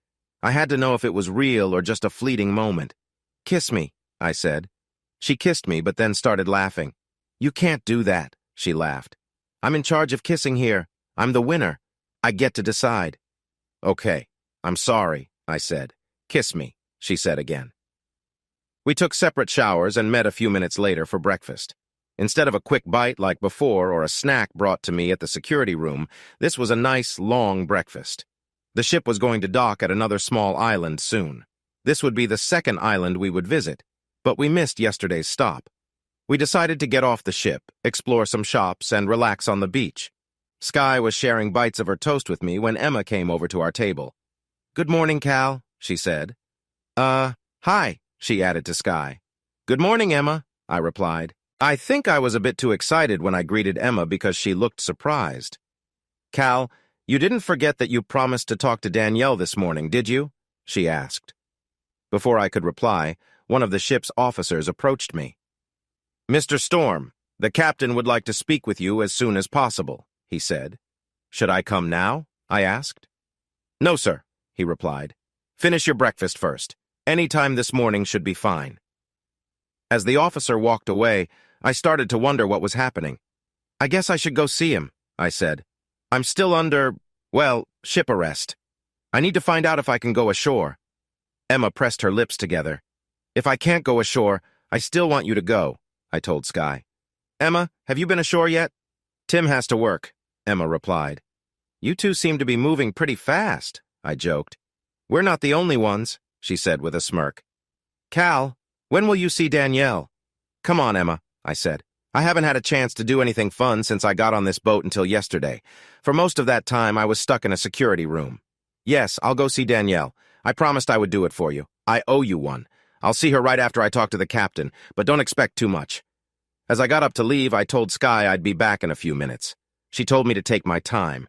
I had to know if it was real or just a fleeting moment. 'Kiss me,' I said. She kissed me, but then started laughing. 'You can't do that,' she laughed. 'I'm in charge of kissing here. I'm the winner. I get to decide.' 'Okay, I'm sorry,' I said. 'Kiss me,' she said again. We took separate showers and met a few minutes later for breakfast. Instead of a quick bite like before or a snack brought to me at the security room, this was a nice, long breakfast. The ship was going to dock at another small island soon. This would be the second island we would visit, but we missed yesterday's stop. We decided to get off the ship, explore some shops, and relax on the beach. Sky was sharing bites of her toast with me when Emma came over to our table. "Good morning, Cal," she said. Hi," she added to Sky. "Good morning, Emma," I replied. I think I was a bit too excited when I greeted Emma because she looked surprised. "Cal, you didn't forget that you promised to talk to Danielle this morning, did you?" she asked. Before I could reply, one of the ship's officers approached me. "Mr. Storm, the captain would like to speak with you as soon as possible," he said. "Should I come now?" I asked. "No, sir," he replied. "Finish your breakfast first. Any time this morning should be fine." As the officer walked away, I started to wonder what was happening. "I guess I should go see him," I said. "I'm still under, ship arrest. I need to find out if I can go ashore." Emma pressed her lips together. "If I can't go ashore, I still want you to go," I told Sky. "Emma, have you been ashore yet?" "Tim has to work," Emma replied. "You two seem to be moving pretty fast," I joked. "We're not the only ones," she said with a smirk. "Cal, when will you see Danielle?" "Come on, Emma," I said. "I haven't had a chance to do anything fun since I got on this boat until yesterday. For most of that time, I was stuck in a security room. Yes, I'll go see Danielle. I promised I would do it for you. I owe you one. I'll see her right after I talk to the captain, but don't expect too much." As I got up to leave, I told Sky I'd be back in a few minutes. She told me to take my time.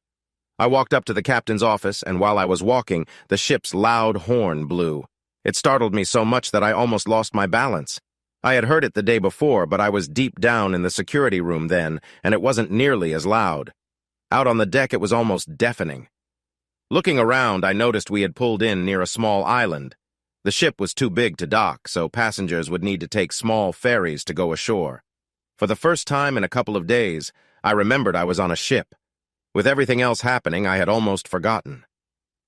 I walked up to the captain's office, and while I was walking, the ship's loud horn blew. It startled me so much that I almost lost my balance. I had heard it the day before, but I was deep down in the security room then, and it wasn't nearly as loud. Out on the deck, it was almost deafening. Looking around, I noticed we had pulled in near a small island. The ship was too big to dock, so passengers would need to take small ferries to go ashore. For the first time in a couple of days, I remembered I was on a ship. With everything else happening, I had almost forgotten.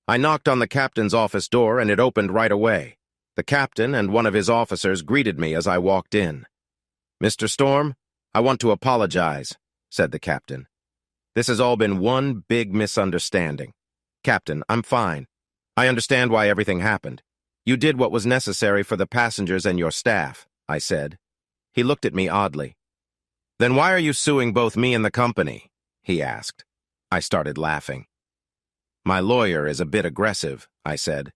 I knocked on the captain's office door, and it opened right away. The captain and one of his officers greeted me as I walked in. "Mr. Storm, I want to apologize," said the captain. "This has all been one big misunderstanding. Captain, I'm fine. I understand why everything happened. You did what was necessary for the passengers and your staff," I said. He looked at me oddly. "Then why are you suing both me and the company?" he asked. I started laughing. "My lawyer is a bit aggressive," I said.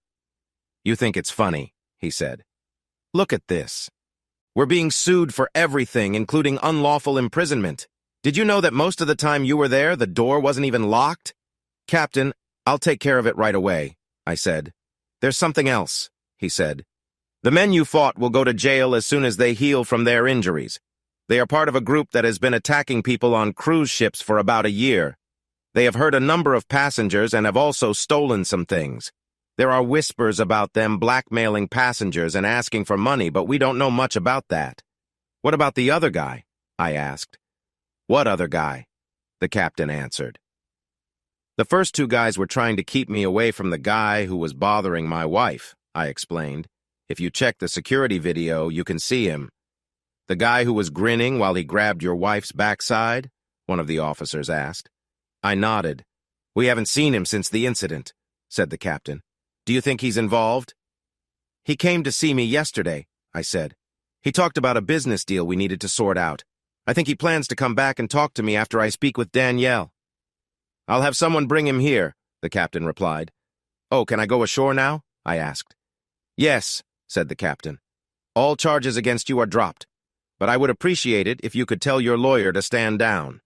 "You think it's funny," he said. "Look at this. We're being sued for everything, including unlawful imprisonment. Did you know that most of the time you were there, the door wasn't even locked?" "Captain, I'll take care of it right away," I said. "There's something else," he said. "The men you fought will go to jail as soon as they heal from their injuries. They are part of a group that has been attacking people on cruise ships for about a year. They have hurt a number of passengers and have also stolen some things. There are whispers about them blackmailing passengers and asking for money, but we don't know much about that." "What about the other guy?" I asked. "What other guy?" the captain answered. "The first two guys were trying to keep me away from the guy who was bothering my wife," I explained. "If you check the security video, you can see him." "The guy who was grinning while he grabbed your wife's backside?" one of the officers asked. I nodded. "We haven't seen him since the incident," said the captain. "Do you think he's involved?" "He came to see me yesterday," I said. "He talked about a business deal we needed to sort out. I think he plans to come back and talk to me after I speak with Danielle." "I'll have someone bring him here," the captain replied. "Oh, can I go ashore now?" I asked. "Yes," said the captain. "All charges against you are dropped, but I would appreciate it if you could tell your lawyer to stand down."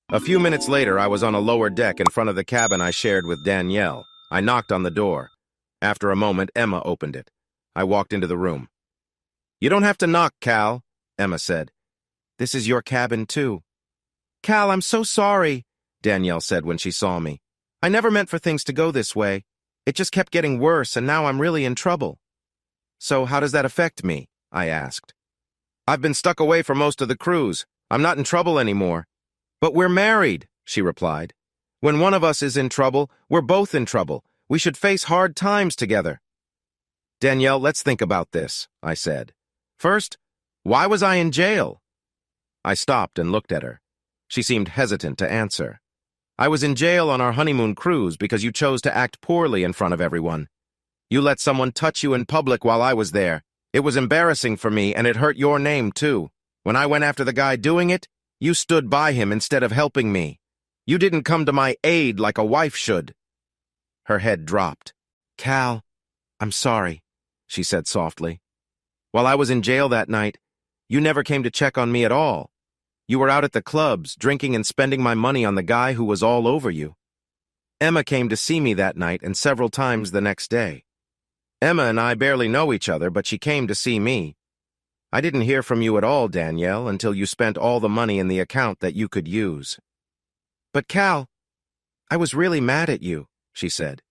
A few minutes later, I was on a lower deck in front of the cabin I shared with Danielle. I knocked on the door. After a moment, Emma opened it. I walked into the room. "You don't have to knock, Cal," Emma said. "This is your cabin, too." "Cal, I'm so sorry," Danielle said when she saw me. "I never meant for things to go this way. It just kept getting worse, and now I'm really in trouble." "So how does that affect me?" I asked. "I've been stuck away for most of the cruise. I'm not in trouble anymore." "But we're married," she replied. "When one of us is in trouble, we're both in trouble. We should face hard times together." "Danielle, let's think about this," I said. "First, why was I in jail?" I stopped and looked at her. She seemed hesitant to answer. "I was in jail on our honeymoon cruise because you chose to act poorly in front of everyone. You let someone touch you in public while I was there. It was embarrassing for me, and it hurt your name, too. When I went after the guy doing it, you stood by him instead of helping me. You didn't come to my aid like a wife should." Her head dropped. "Cal, I'm sorry," she said softly. "While I was in jail that night, you never came to check on me at all. You were out at the clubs, drinking and spending my money on the guy who was all over you. Emma came to see me that night and several times the next day. Emma and I barely know each other, but she came to see me. I didn't hear from you at all, Danielle, until you spent all the money in the account that you could use." "But Cal, I was really mad at you," she said.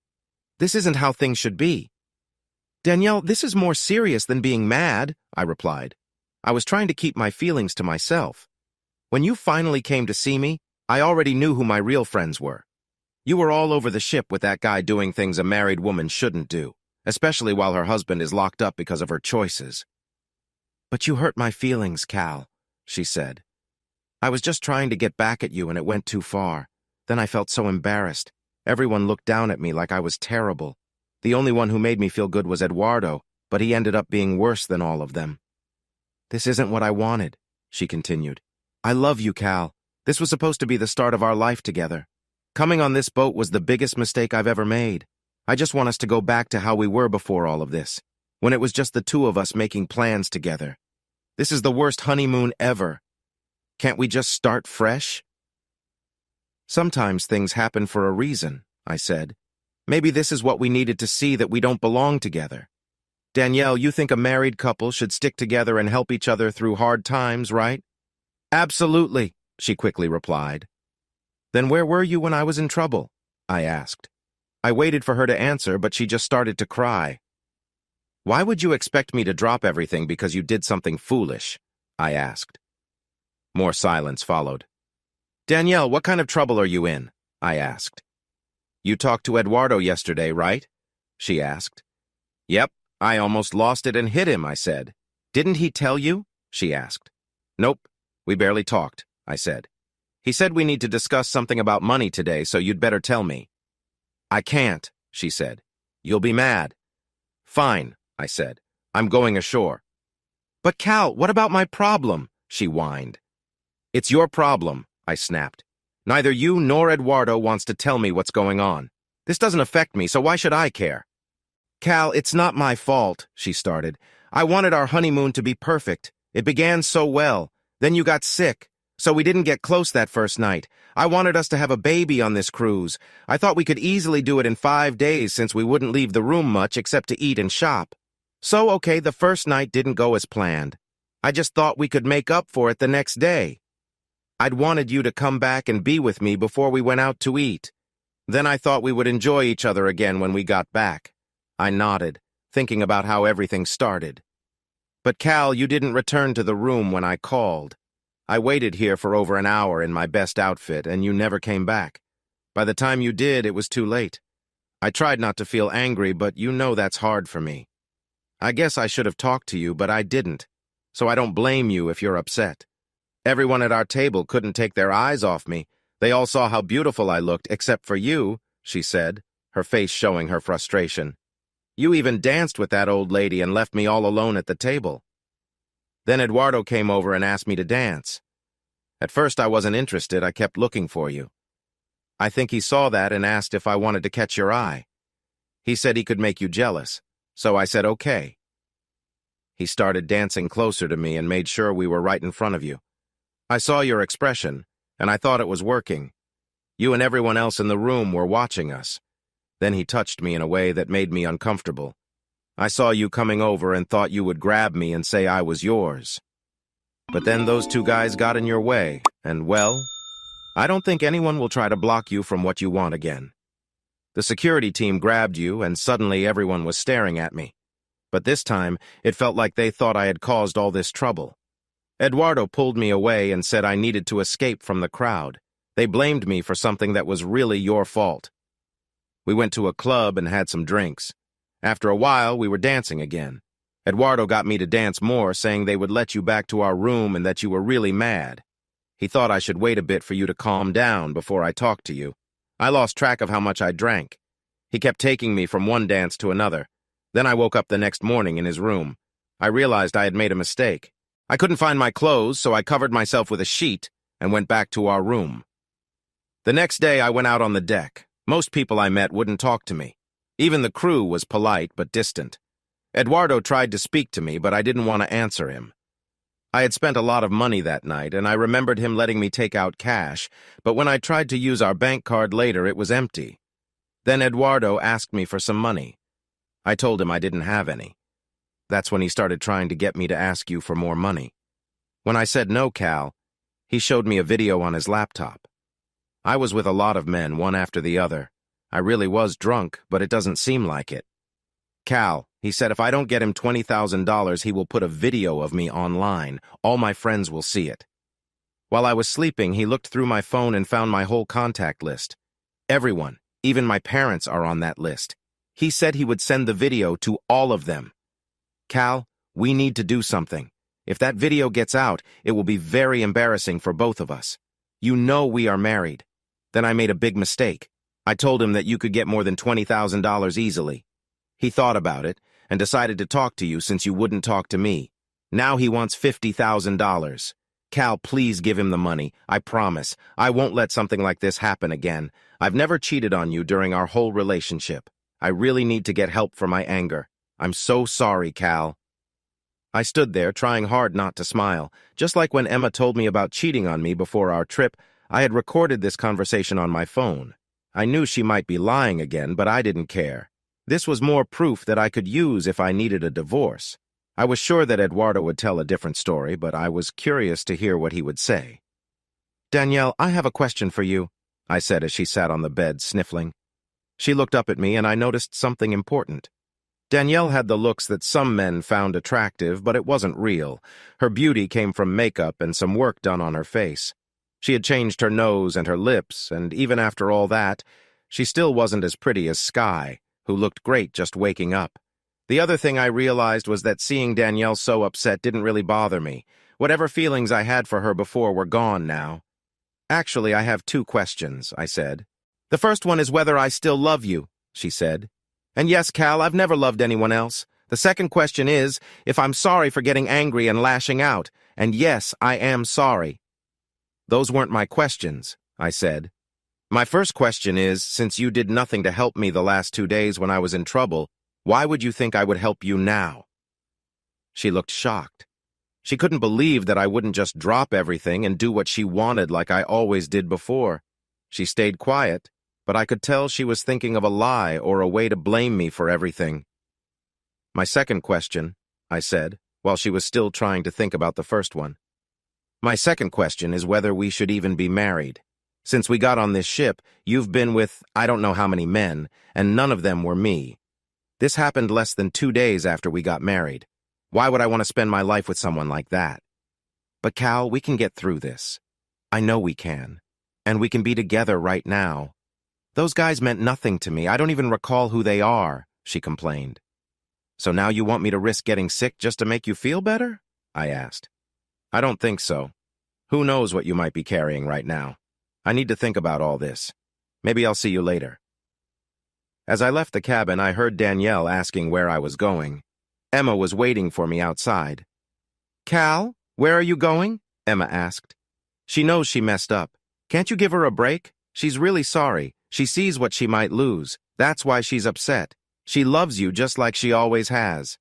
"This isn't how things should be." "Danielle, this is more serious than being mad," I replied. "I was trying to keep my feelings to myself. When you finally came to see me, I already knew who my real friends were. You were all over the ship with that guy doing things a married woman shouldn't do, especially while her husband is locked up because of her choices." "But you hurt my feelings, Cal," she said. "I was just trying to get back at you and it went too far. Then I felt so embarrassed. Everyone looked down at me like I was terrible. The only one who made me feel good was Eduardo, but he ended up being worse than all of them." "This isn't what I wanted," she continued. "I love you, Cal. This was supposed to be the start of our life together. Coming on this boat was the biggest mistake I've ever made. I just want us to go back to how we were before all of this, when it was just the two of us making plans together. This is the worst honeymoon ever. Can't we just start fresh?" "Sometimes things happen for a reason," I said. "Maybe this is what we needed to see, that we don't belong together." Danielle, you think a married couple should stick together and help each other through hard times, right? Absolutely, she quickly replied. Then where were you when I was in trouble? I asked. I waited for her to answer, but she just started to cry. Why would you expect me to drop everything because you did something foolish? I asked. More silence followed. Danielle, what kind of trouble are you in? I asked. You talked to Eduardo yesterday, right? She asked. Yep, I almost lost it and hit him, I said. Didn't he tell you? She asked. Nope, we barely talked, I said. He said we need to discuss something about money today, so you'd better tell me. I can't, she said. You'll be mad. Fine, I said. I'm going ashore. But Cal, what about my problem? She whined. It's your problem, I snapped. Neither you nor Eduardo wants to tell me what's going on. This doesn't affect me, so why should I care? Cal, it's not my fault, she started. I wanted our honeymoon to be perfect. It began so well. Then you got sick, so we didn't get close that first night. I wanted us to have a baby on this cruise. I thought we could easily do it in 5 days since we wouldn't leave the room much except to eat and shop. So, okay, the first night didn't go as planned. I just thought we could make up for it the next day. I'd wanted you to come back and be with me before we went out to eat. Then I thought we would enjoy each other again when we got back. I nodded, thinking about how everything started. But Cal, you didn't return to the room when I called. I waited here for over an hour in my best outfit, and you never came back. By the time you did, it was too late. I tried not to feel angry, but you know that's hard for me. I guess I should have talked to you, but I didn't, so I don't blame you if you're upset. Everyone at our table couldn't take their eyes off me. They all saw how beautiful I looked, except for you, she said, her face showing her frustration. You even danced with that old lady and left me all alone at the table. Then Eduardo came over and asked me to dance. At first I wasn't interested, I kept looking for you. I think he saw that and asked if I wanted to catch your eye. He said he could make you jealous, so I said okay. He started dancing closer to me and made sure we were right in front of you. I saw your expression, and I thought it was working. You and everyone else in the room were watching us. Then he touched me in a way that made me uncomfortable. I saw you coming over and thought you would grab me and say I was yours. But then those two guys got in your way, and well, I don't think anyone will try to block you from what you want again. The security team grabbed you, and suddenly everyone was staring at me. But this time, it felt like they thought I had caused all this trouble. Eduardo pulled me away and said I needed to escape from the crowd. They blamed me for something that was really your fault. We went to a club and had some drinks. After a while, we were dancing again. Eduardo got me to dance more, saying they would let you back to our room and that you were really mad. He thought I should wait a bit for you to calm down before I talked to you. I lost track of how much I drank. He kept taking me from one dance to another. Then I woke up the next morning in his room. I realized I had made a mistake. I couldn't find my clothes, so I covered myself with a sheet and went back to our room. The next day, I went out on the deck. Most people I met wouldn't talk to me. Even the crew was polite but distant. Eduardo tried to speak to me, but I didn't want to answer him. I had spent a lot of money that night, and I remembered him letting me take out cash, but when I tried to use our bank card later, it was empty. Then Eduardo asked me for some money. I told him I didn't have any. That's when he started trying to get me to ask you for more money. When I said no, Cal, he showed me a video on his laptop. I was with a lot of men, one after the other. I really was drunk, but it doesn't seem like it. Cal, he said if I don't get him $20,000, he will put a video of me online. All my friends will see it. While I was sleeping, he looked through my phone and found my whole contact list. Everyone, even my parents, are on that list. He said he would send the video to all of them. Cal, we need to do something. If that video gets out, it will be very embarrassing for both of us. You know we are married. Then I made a big mistake. I told him that you could get more than $20,000 easily. He thought about it and decided to talk to you since you wouldn't talk to me. Now he wants $50,000. Cal, please give him the money. I promise. I won't let something like this happen again. I've never cheated on you during our whole relationship. I really need to get help for my anger. I'm so sorry, Cal. I stood there, trying hard not to smile. Just like when Emma told me about cheating on me before our trip, I had recorded this conversation on my phone. I knew she might be lying again, but I didn't care. This was more proof that I could use if I needed a divorce. I was sure that Eduardo would tell a different story, but I was curious to hear what he would say. "Danielle, I have a question for you," I said as she sat on the bed, sniffling. She looked up at me, and I noticed something important. Danielle had the looks that some men found attractive, but it wasn't real. Her beauty came from makeup and some work done on her face. She had changed her nose and her lips, and even after all that, she still wasn't as pretty as Sky, who looked great just waking up. The other thing I realized was that seeing Danielle so upset didn't really bother me. Whatever feelings I had for her before were gone now. "Actually, I have 2 questions," I said. "The first one is whether I still love you," she said. "And yes, Cal, I've never loved anyone else. The second question is if I'm sorry for getting angry and lashing out. And yes, I am sorry." "Those weren't my questions," I said. "My first question is, since you did nothing to help me the last 2 days when I was in trouble, why would you think I would help you now?" She looked shocked. She couldn't believe that I wouldn't just drop everything and do what she wanted like I always did before. She stayed quiet, but I could tell she was thinking of a lie or a way to blame me for everything. "My second question," I said, while she was still trying to think about the first one. "My second question is whether we should even be married. Since we got on this ship, you've been with I don't know how many men, and none of them were me. This happened less than 2 days after we got married. Why would I want to spend my life with someone like that? But Cal, we can get through this. I know we can. And we can be together right now. Those guys meant nothing to me. I don't even recall who they are," she complained. "So now you want me to risk getting sick just to make you feel better?" I asked. "I don't think so. Who knows what you might be carrying right now? I need to think about all this. Maybe I'll see you later." As I left the cabin, I heard Danielle asking where I was going. Emma was waiting for me outside. "Cal, where are you going?" Emma asked. "She knows she messed up. Can't you give her a break? She's really sorry. She sees what she might lose. That's why she's upset. She loves you just like she always has."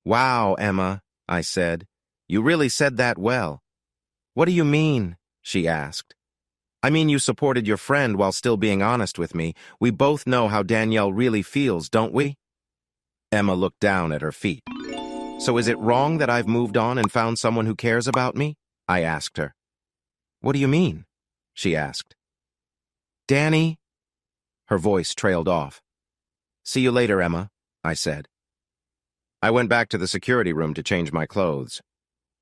"Wow, Emma," I said. "You really said that well." "What do you mean?" she asked. "I mean you supported your friend while still being honest with me. We both know how Danielle really feels, don't we?" Emma looked down at her feet. "So is it wrong that I've moved on and found someone who cares about me?" I asked her. "What do you mean?" she asked. "Danni?" Her voice trailed off. "See you later, Emma," I said. I went back to the security room to change my clothes.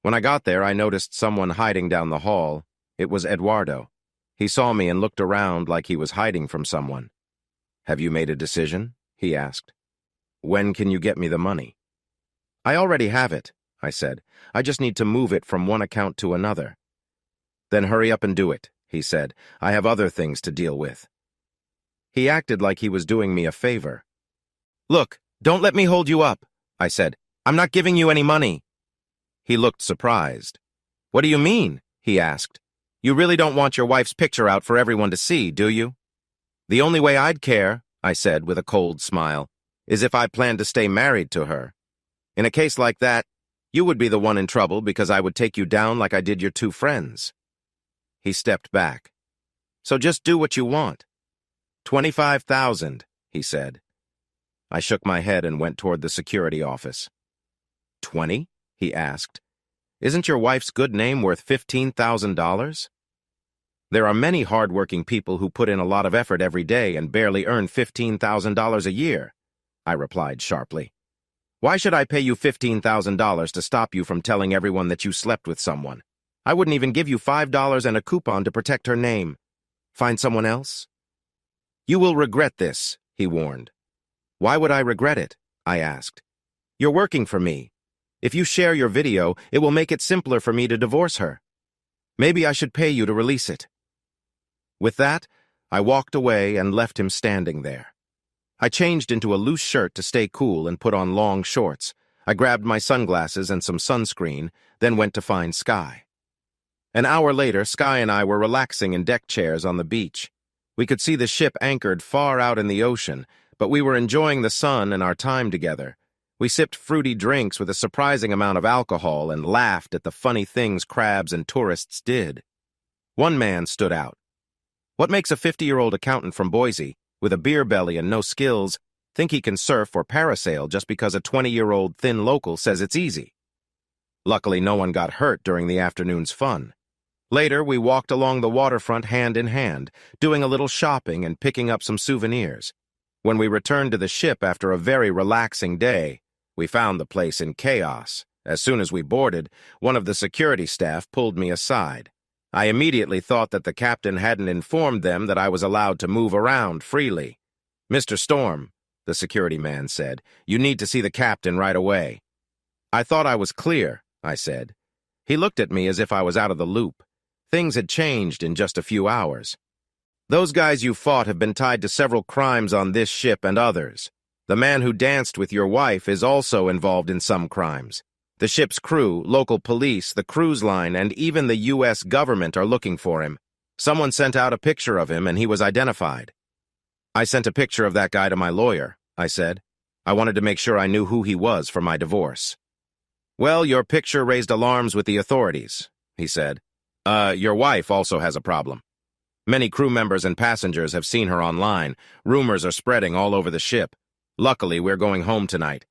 When I got there, I noticed someone hiding down the hall. It was Eduardo. He saw me and looked around like he was hiding from someone. "Have you made a decision?" he asked. "When can you get me the money?" "I already have it," I said. "I just need to move it from one account to another." "Then hurry up and do it," he said. "I have other things to deal with." He acted like he was doing me a favor. "Look, don't let me hold you up," I said. "I'm not giving you any money." He looked surprised. "What do you mean?" he asked. "You really don't want your wife's picture out for everyone to see, do you?" "The only way I'd care," I said with a cold smile, "is if I planned to stay married to her. In a case like that, you would be the one in trouble because I would take you down like I did your 2 friends. He stepped back. "So just do what you want." "25,000, he said. I shook my head and went toward the security office. 20? He asked. "Isn't your wife's good name worth $15,000? There are many hard-working people who put in a lot of effort every day and barely earn $15,000 a year, I replied sharply. Why should I pay you $15,000 to stop you from telling everyone that you slept with someone? I wouldn't even give you $5 and a coupon to protect her name. Find someone else? You will regret this, he warned. Why would I regret it? I asked. You're working for me. If you share your video, it will make it simpler for me to divorce her. Maybe I should pay you to release it. With that, I walked away and left him standing there. I changed into a loose shirt to stay cool and put on long shorts. I grabbed my sunglasses and some sunscreen, then went to find Sky. An hour later, Sky and I were relaxing in deck chairs on the beach. We could see the ship anchored far out in the ocean, but we were enjoying the sun and our time together. We sipped fruity drinks with a surprising amount of alcohol and laughed at the funny things crabs and tourists did. One man stood out. What makes a 50-year-old accountant from Boise, with a beer belly and no skills, think he can surf or parasail just because a 20-year-old thin local says it's easy. Luckily, no one got hurt during the afternoon's fun. Later, we walked along the waterfront hand in hand, doing a little shopping and picking up some souvenirs. When we returned to the ship after a very relaxing day, we found the place in chaos. As soon as we boarded, one of the security staff pulled me aside. I immediately thought that the captain hadn't informed them that I was allowed to move around freely. "Mr. Storm," the security man said, "you need to see the captain right away." "I thought I was clear," I said. He looked at me as if I was out of the loop. Things had changed in just a few hours. "Those guys you fought have been tied to several crimes on this ship and others. The man who danced with your wife is also involved in some crimes. The ship's crew, local police, the cruise line, and even the U.S. government are looking for him. Someone sent out a picture of him and he was identified." "I sent a picture of that guy to my lawyer," I said. "I wanted to make sure I knew who he was for my divorce." "Well, your picture raised alarms with the authorities," he said. Your wife also has a problem. Many crew members and passengers have seen her online. Rumors are spreading all over the ship. Luckily, we're going home tonight.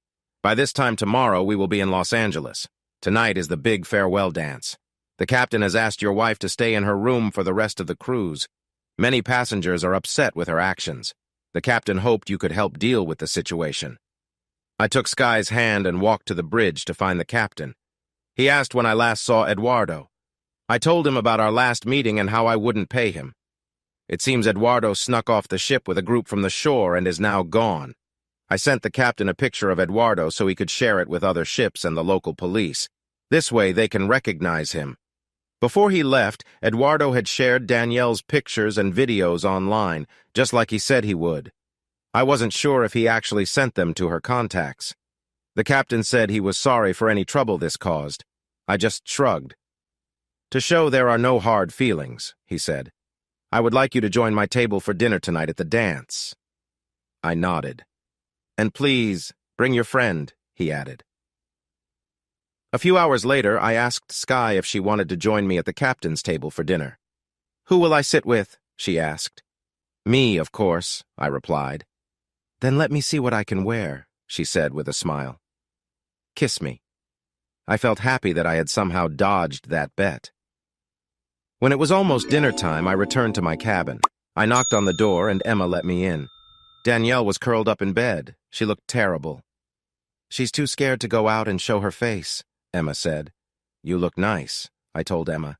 By this time tomorrow, we will be in Los Angeles. Tonight is the big farewell dance. The captain has asked your wife to stay in her room for the rest of the cruise. Many passengers are upset with her actions. The captain hoped you could help deal with the situation." I took Sky's hand and walked to the bridge to find the captain. He asked when I last saw Eduardo. I told him about our last meeting and how I wouldn't pay him. It seems Eduardo snuck off the ship with a group from the shore and is now gone. I sent the captain a picture of Eduardo so he could share it with other ships and the local police. This way they can recognize him. Before he left, Eduardo had shared Danielle's pictures and videos online, just like he said he would. I wasn't sure if he actually sent them to her contacts. The captain said he was sorry for any trouble this caused. I just shrugged. "To show there are no hard feelings," he said, "I would like you to join my table for dinner tonight at the dance." I nodded. "And please, bring your friend," he added. A few hours later, I asked Sky if she wanted to join me at the captain's table for dinner. "Who will I sit with?" she asked. "Me, of course," I replied. "Then let me see what I can wear," she said with a smile. "Kiss me." I felt happy that I had somehow dodged that bet. When it was almost dinner time, I returned to my cabin. I knocked on the door and Emma let me in. Danielle was curled up in bed. She looked terrible. "She's too scared to go out and show her face," Emma said. "You look nice," I told Emma.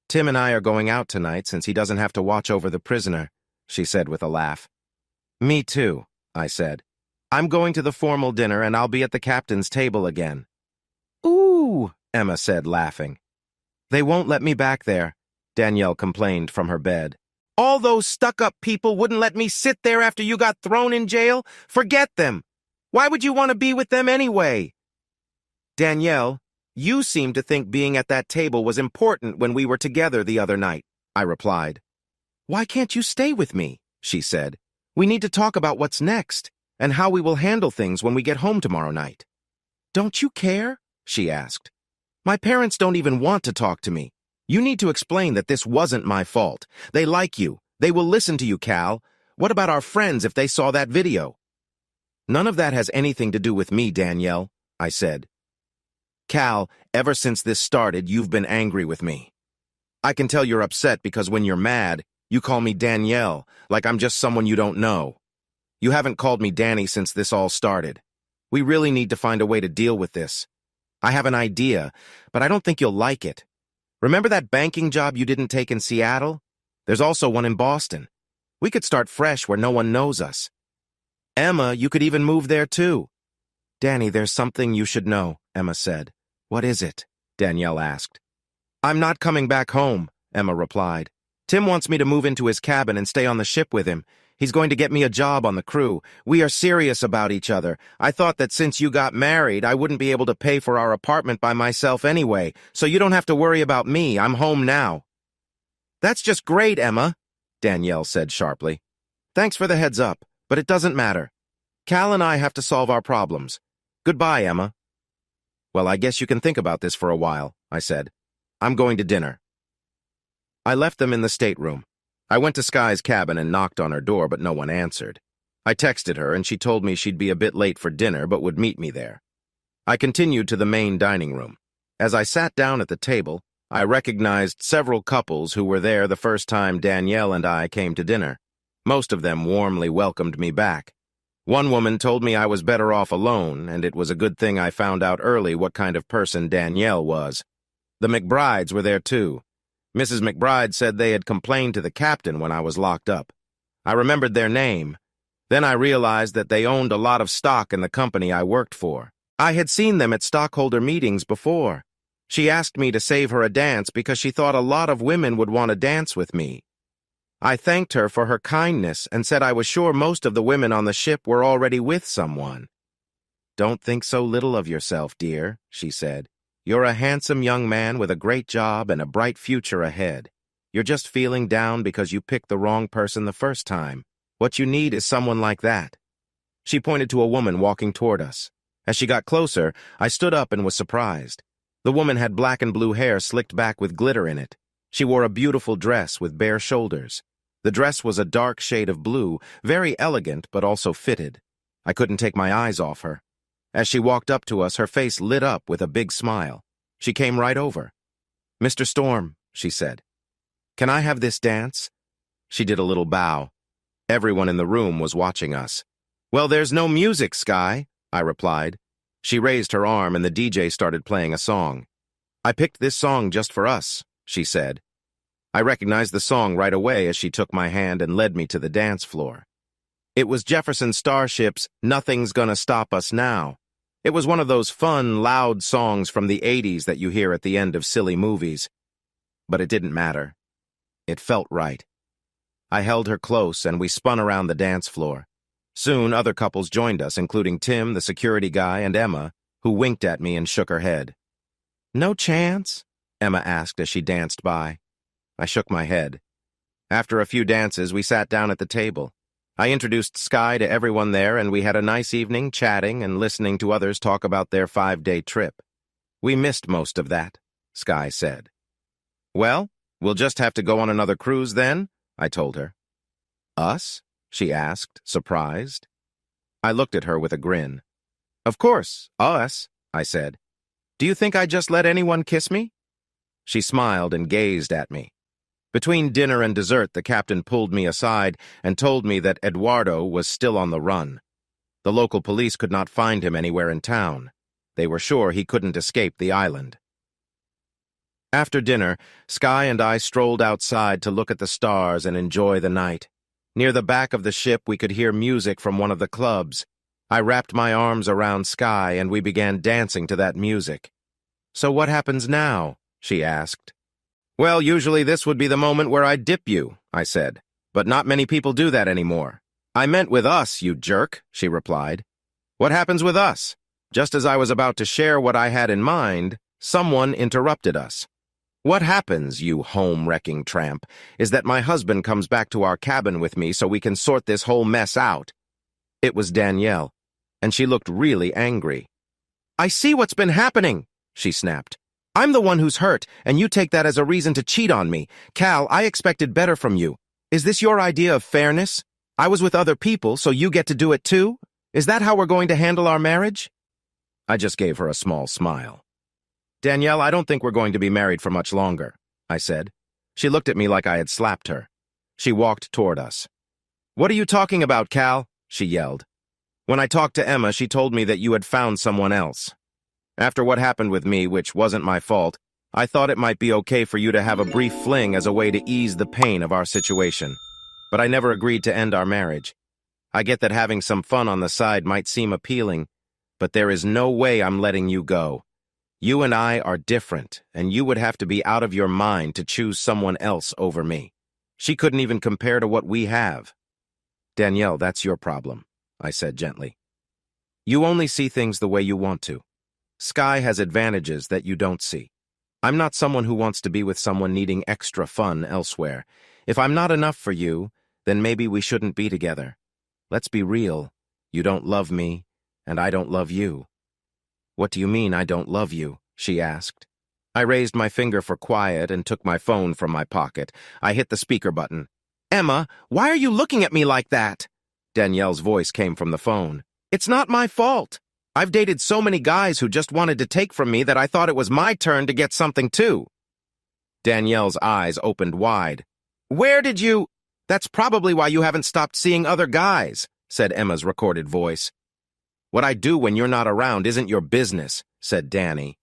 "Tim and I are going out tonight since he doesn't have to watch over the prisoner," she said with a laugh. "Me too," I said. "I'm going to the formal dinner and I'll be at the captain's table again." "Ooh," Emma said, laughing. "They won't let me back there," Danielle complained from her bed. "All those stuck-up people wouldn't let me sit there after you got thrown in jail? Forget them. Why would you want to be with them anyway?" "Danielle, you seemed to think being at that table was important when we were together the other night," I replied. "Why can't you stay with me?" she said. "We need to talk about what's next and how we will handle things when we get home tomorrow night." "Don't you care?" she asked. "My parents don't even want to talk to me. You need to explain that this wasn't my fault. They like you. They will listen to you, Cal. What about our friends if they saw that video?" "None of that has anything to do with me, Danielle," I said. "Cal, ever since this started, you've been angry with me. I can tell you're upset because when you're mad, you call me Danielle, like I'm just someone you don't know. You haven't called me Danni since this all started. We really need to find a way to deal with this. I have an idea, but I don't think you'll like it. Remember that banking job you didn't take in Seattle? There's also one in Boston. We could start fresh where no one knows us. Emma, you could even move there too." "Danni, there's something you should know," Emma said. "What is it?" Danielle asked. "I'm not coming back home," Emma replied. "Tim wants me to move into his cabin and stay on the ship with him. He's going to get me a job on the crew. We are serious about each other. I thought that since you got married, I wouldn't be able to pay for our apartment by myself anyway, so you don't have to worry about me. I'm home now." "That's just great, Emma," Danielle said sharply. "Thanks for the heads up, but it doesn't matter. Cal and I have to solve our problems. Goodbye, Emma." "Well, I guess you can think about this for a while," I said. "I'm going to dinner." I left them in the stateroom. I went to Sky's cabin and knocked on her door, but no one answered. I texted her, and she told me she'd be a bit late for dinner but would meet me there. I continued to the main dining room. As I sat down at the table, I recognized several couples who were there the first time Danielle and I came to dinner. Most of them warmly welcomed me back. One woman told me I was better off alone, and it was a good thing I found out early what kind of person Danielle was. The McBrides were there too. Mrs. McBride said they had complained to the captain when I was locked up. I remembered their name. Then I realized that they owned a lot of stock in the company I worked for. I had seen them at stockholder meetings before. She asked me to save her a dance because she thought a lot of women would want to dance with me. I thanked her for her kindness and said I was sure most of the women on the ship were already with someone. "Don't think so little of yourself, dear," she said. "You're a handsome young man with a great job and a bright future ahead. You're just feeling down because you picked the wrong person the first time. What you need is someone like that." She pointed to a woman walking toward us. As she got closer, I stood up and was surprised. The woman had black and blue hair slicked back with glitter in it. She wore a beautiful dress with bare shoulders. The dress was a dark shade of blue, very elegant but also fitted. I couldn't take my eyes off her. As she walked up to us, her face lit up with a big smile. She came right over. "Mr. Storm," she said, "can I have this dance?" She did a little bow. Everyone in the room was watching us. "Well, there's no music, Sky," I replied. She raised her arm and the DJ started playing a song. "I picked this song just for us," she said. I recognized the song right away as she took my hand and led me to the dance floor. It was Jefferson Starship's "Nothing's Gonna Stop Us Now." It was one of those fun, loud songs from the 80s that you hear at the end of silly movies. But it didn't matter. It felt right. I held her close and we spun around the dance floor. Soon other couples joined us, including Tim, the security guy, and Emma, who winked at me and shook her head. "No chance?" Emma asked as she danced by. I shook my head. After a few dances, we sat down at the table. I introduced Sky to everyone there, and we had a nice evening chatting and listening to others talk about their 5-day trip. "We missed most of that," Sky said. "Well, we'll just have to go on another cruise then," I told her. "Us?" she asked, surprised. I looked at her with a grin. "Of course, us," I said. "Do you think I just let anyone kiss me?" She smiled and gazed at me. Between dinner and dessert, the captain pulled me aside and told me that Eduardo was still on the run. The local police could not find him anywhere in town. They were sure he couldn't escape the island. After dinner, Sky and I strolled outside to look at the stars and enjoy the night. Near the back of the ship, we could hear music from one of the clubs. I wrapped my arms around Sky and we began dancing to that music. "So what happens now?" she asked. "Well, usually this would be the moment where I'd dip you," I said. "But not many people do that anymore." "I meant with us, you jerk," she replied. "What happens with us?" Just as I was about to share what I had in mind, someone interrupted us. "What happens, you home-wrecking tramp, is that my husband comes back to our cabin with me so we can sort this whole mess out." It was Danielle, and she looked really angry. "I see what's been happening," she snapped. "I'm the one who's hurt, and you take that as a reason to cheat on me. Cal, I expected better from you. Is this your idea of fairness? I was with other people, so you get to do it too? Is that how we're going to handle our marriage?" I just gave her a small smile. "Danielle, I don't think we're going to be married for much longer," I said. She looked at me like I had slapped her. She walked toward us. "What are you talking about, Cal?" she yelled. "When I talked to Emma, she told me that you had found someone else. After what happened with me, which wasn't my fault, I thought it might be okay for you to have a brief fling as a way to ease the pain of our situation. But I never agreed to end our marriage. I get that having some fun on the side might seem appealing, but there is no way I'm letting you go. You and I are different, and you would have to be out of your mind to choose someone else over me. She couldn't even compare to what we have." "Danielle, that's your problem," I said gently. "You only see things the way you want to. Sky has advantages that you don't see. I'm not someone who wants to be with someone needing extra fun elsewhere. If I'm not enough for you, then maybe we shouldn't be together. Let's be real. You don't love me, and I don't love you." "What do you mean I don't love you?" she asked. I raised my finger for quiet and took my phone from my pocket. I hit the speaker button. "Emma, why are you looking at me like that?" Danielle's voice came from the phone. It's not my fault. I've dated so many guys who just wanted to take from me that I thought it was my turn to get something too. Danielle's eyes opened wide. Where did you... That's probably why you haven't stopped seeing other guys, said Emma's recorded voice. What I do when you're not around isn't your business, said Danni.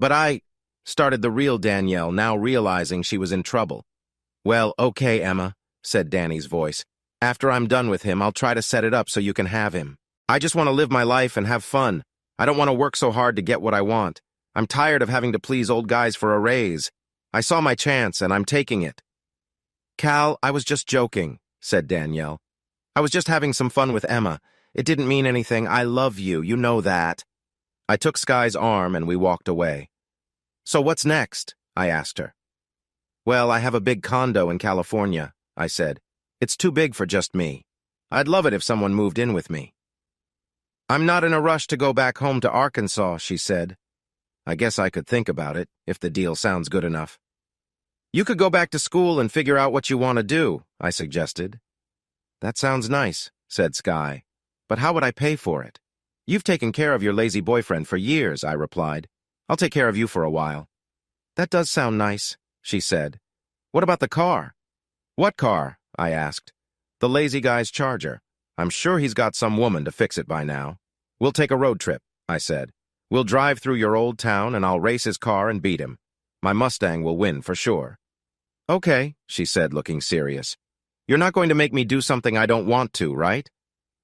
But I... started the real Danielle, now realizing she was in trouble. Well, okay, Emma, said Danni's voice. After I'm done with him, I'll try to set it up so you can have him. I just want to live my life and have fun. I don't want to work so hard to get what I want. I'm tired of having to please old guys for a raise. I saw my chance, and I'm taking it. Cal, I was just joking, said Danielle. I was just having some fun with Emma. It didn't mean anything. I love you. You know that. I took Sky's arm, and we walked away. So what's next? I asked her. Well, I have a big condo in California, I said. It's too big for just me. I'd love it if someone moved in with me. I'm not in a rush to go back home to Arkansas, she said. I guess I could think about it, if the deal sounds good enough. You could go back to school and figure out what you want to do, I suggested. That sounds nice, said Sky. But how would I pay for it? You've taken care of your lazy boyfriend for years, I replied. I'll take care of you for a while. That does sound nice, she said. What about the car? What car? I asked. The lazy guy's Charger. I'm sure he's got some woman to fix it by now. We'll take a road trip, I said. We'll drive through your old town and I'll race his car and beat him. My Mustang will win for sure. Okay, she said, looking serious. You're not going to make me do something I don't want to, right?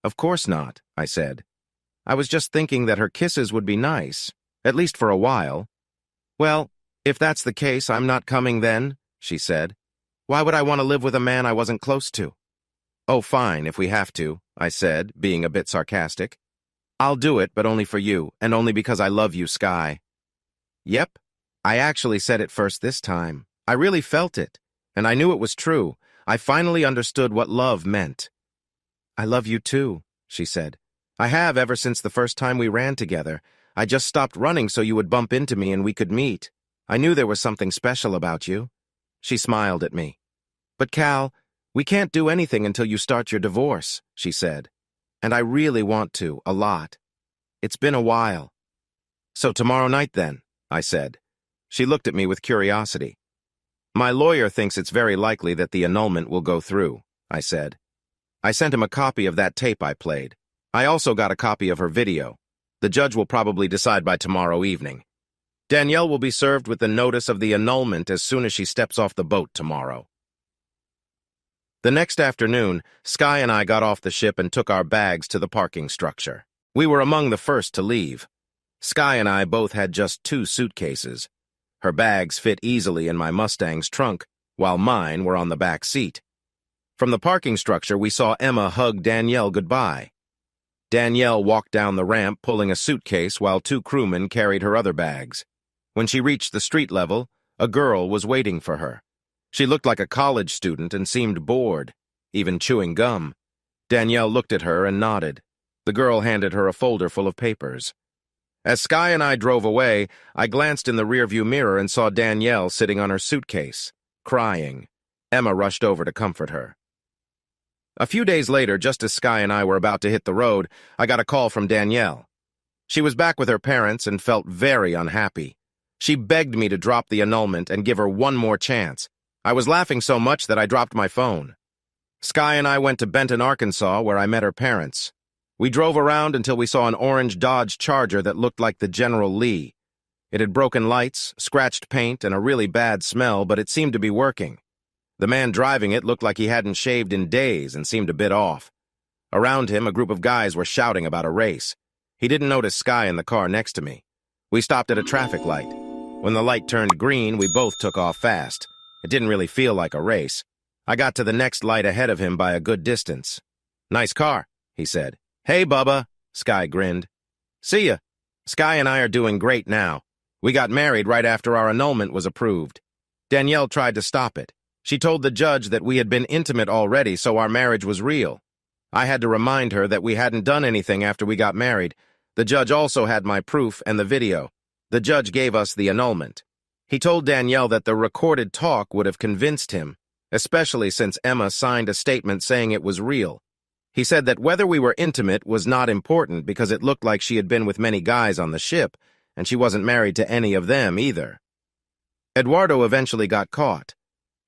Of course not, I said. I was just thinking that her kisses would be nice, at least for a while. Well, if that's the case, I'm not coming then, she said. Why would I want to live with a man I wasn't close to? Oh, fine, if we have to, I said, being a bit sarcastic. I'll do it, but only for you, and only because I love you, Sky. Yep, I actually said it first this time. I really felt it, and I knew it was true. I finally understood what love meant. I love you too, she said. I have ever since the first time we ran together. I just stopped running so you would bump into me and we could meet. I knew there was something special about you. She smiled at me. But Cal, we can't do anything until you start your divorce, she said. And I really want to, a lot. It's been a while. So tomorrow night then, I said. She looked at me with curiosity. My lawyer thinks it's very likely that the annulment will go through, I said. I sent him a copy of that tape I played. I also got a copy of her video. The judge will probably decide by tomorrow evening. Danielle will be served with the notice of the annulment as soon as she steps off the boat tomorrow. The next afternoon, Sky and I got off the ship and took our bags to the parking structure. We were among the first to leave. Sky and I both had just 2 suitcases. Her bags fit easily in my Mustang's trunk, while mine were on the back seat. From the parking structure, we saw Emma hug Danielle goodbye. Danielle walked down the ramp pulling a suitcase while 2 crewmen carried her other bags. When she reached the street level, a girl was waiting for her. She looked like a college student and seemed bored, even chewing gum. Danielle looked at her and nodded. The girl handed her a folder full of papers. As Sky and I drove away, I glanced in the rearview mirror and saw Danielle sitting on her suitcase, crying. Emma rushed over to comfort her. A few days later, just as Sky and I were about to hit the road, I got a call from Danielle. She was back with her parents and felt very unhappy. She begged me to drop the annulment and give her one more chance. I was laughing so much that I dropped my phone. Sky and I went to Benton, Arkansas, where I met her parents. We drove around until we saw an orange Dodge Charger that looked like the General Lee. It had broken lights, scratched paint, and a really bad smell, but it seemed to be working. The man driving it looked like he hadn't shaved in days and seemed a bit off. Around him, a group of guys were shouting about a race. He didn't notice Sky in the car next to me. We stopped at a traffic light. When the light turned green, we both took off fast. It didn't really feel like a race. I got to the next light ahead of him by a good distance. Nice car, he said. Hey, Bubba, Sky grinned. See ya. Sky and I are doing great now. We got married right after our annulment was approved. Danielle tried to stop it. She told the judge that we had been intimate already, so our marriage was real. I had to remind her that we hadn't done anything after we got married. The judge also had my proof and the video. The judge gave us the annulment. He told Danielle that the recorded talk would have convinced him, especially since Emma signed a statement saying it was real. He said that whether we were intimate was not important because it looked like she had been with many guys on the ship, and she wasn't married to any of them either. Eduardo eventually got caught.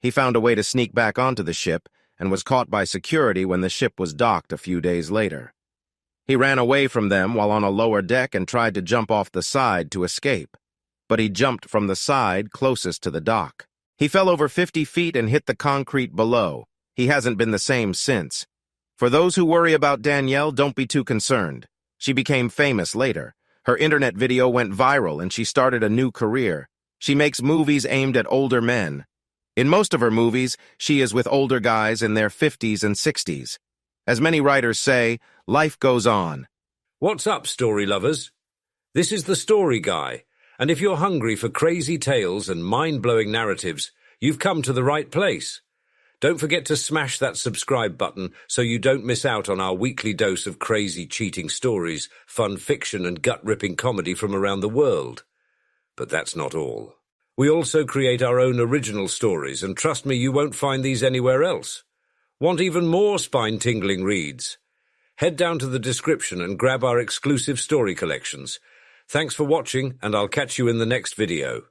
He found a way to sneak back onto the ship and was caught by security when the ship was docked a few days later. He ran away from them while on a lower deck and tried to jump off the side to escape, but he jumped from the side closest to the dock. He fell over 50 feet and hit the concrete below. He hasn't been the same since. For those who worry about Danielle, don't be too concerned. She became famous later. Her internet video went viral and she started a new career. She makes movies aimed at older men. In most of her movies, she is with older guys in their 50s and 60s. As many writers say, life goes on. What's up, story lovers? This is the Story Guy, and if you're hungry for crazy tales and mind-blowing narratives, you've come to the right place. Don't forget to smash that subscribe button so you don't miss out on our weekly dose of crazy cheating stories, fun fiction and gut-ripping comedy from around the world. But that's not all. We also create our own original stories, and trust me, you won't find these anywhere else. Want even more spine-tingling reads? Head down to the description and grab our exclusive story collections. Thanks for watching, and I'll catch you in the next video.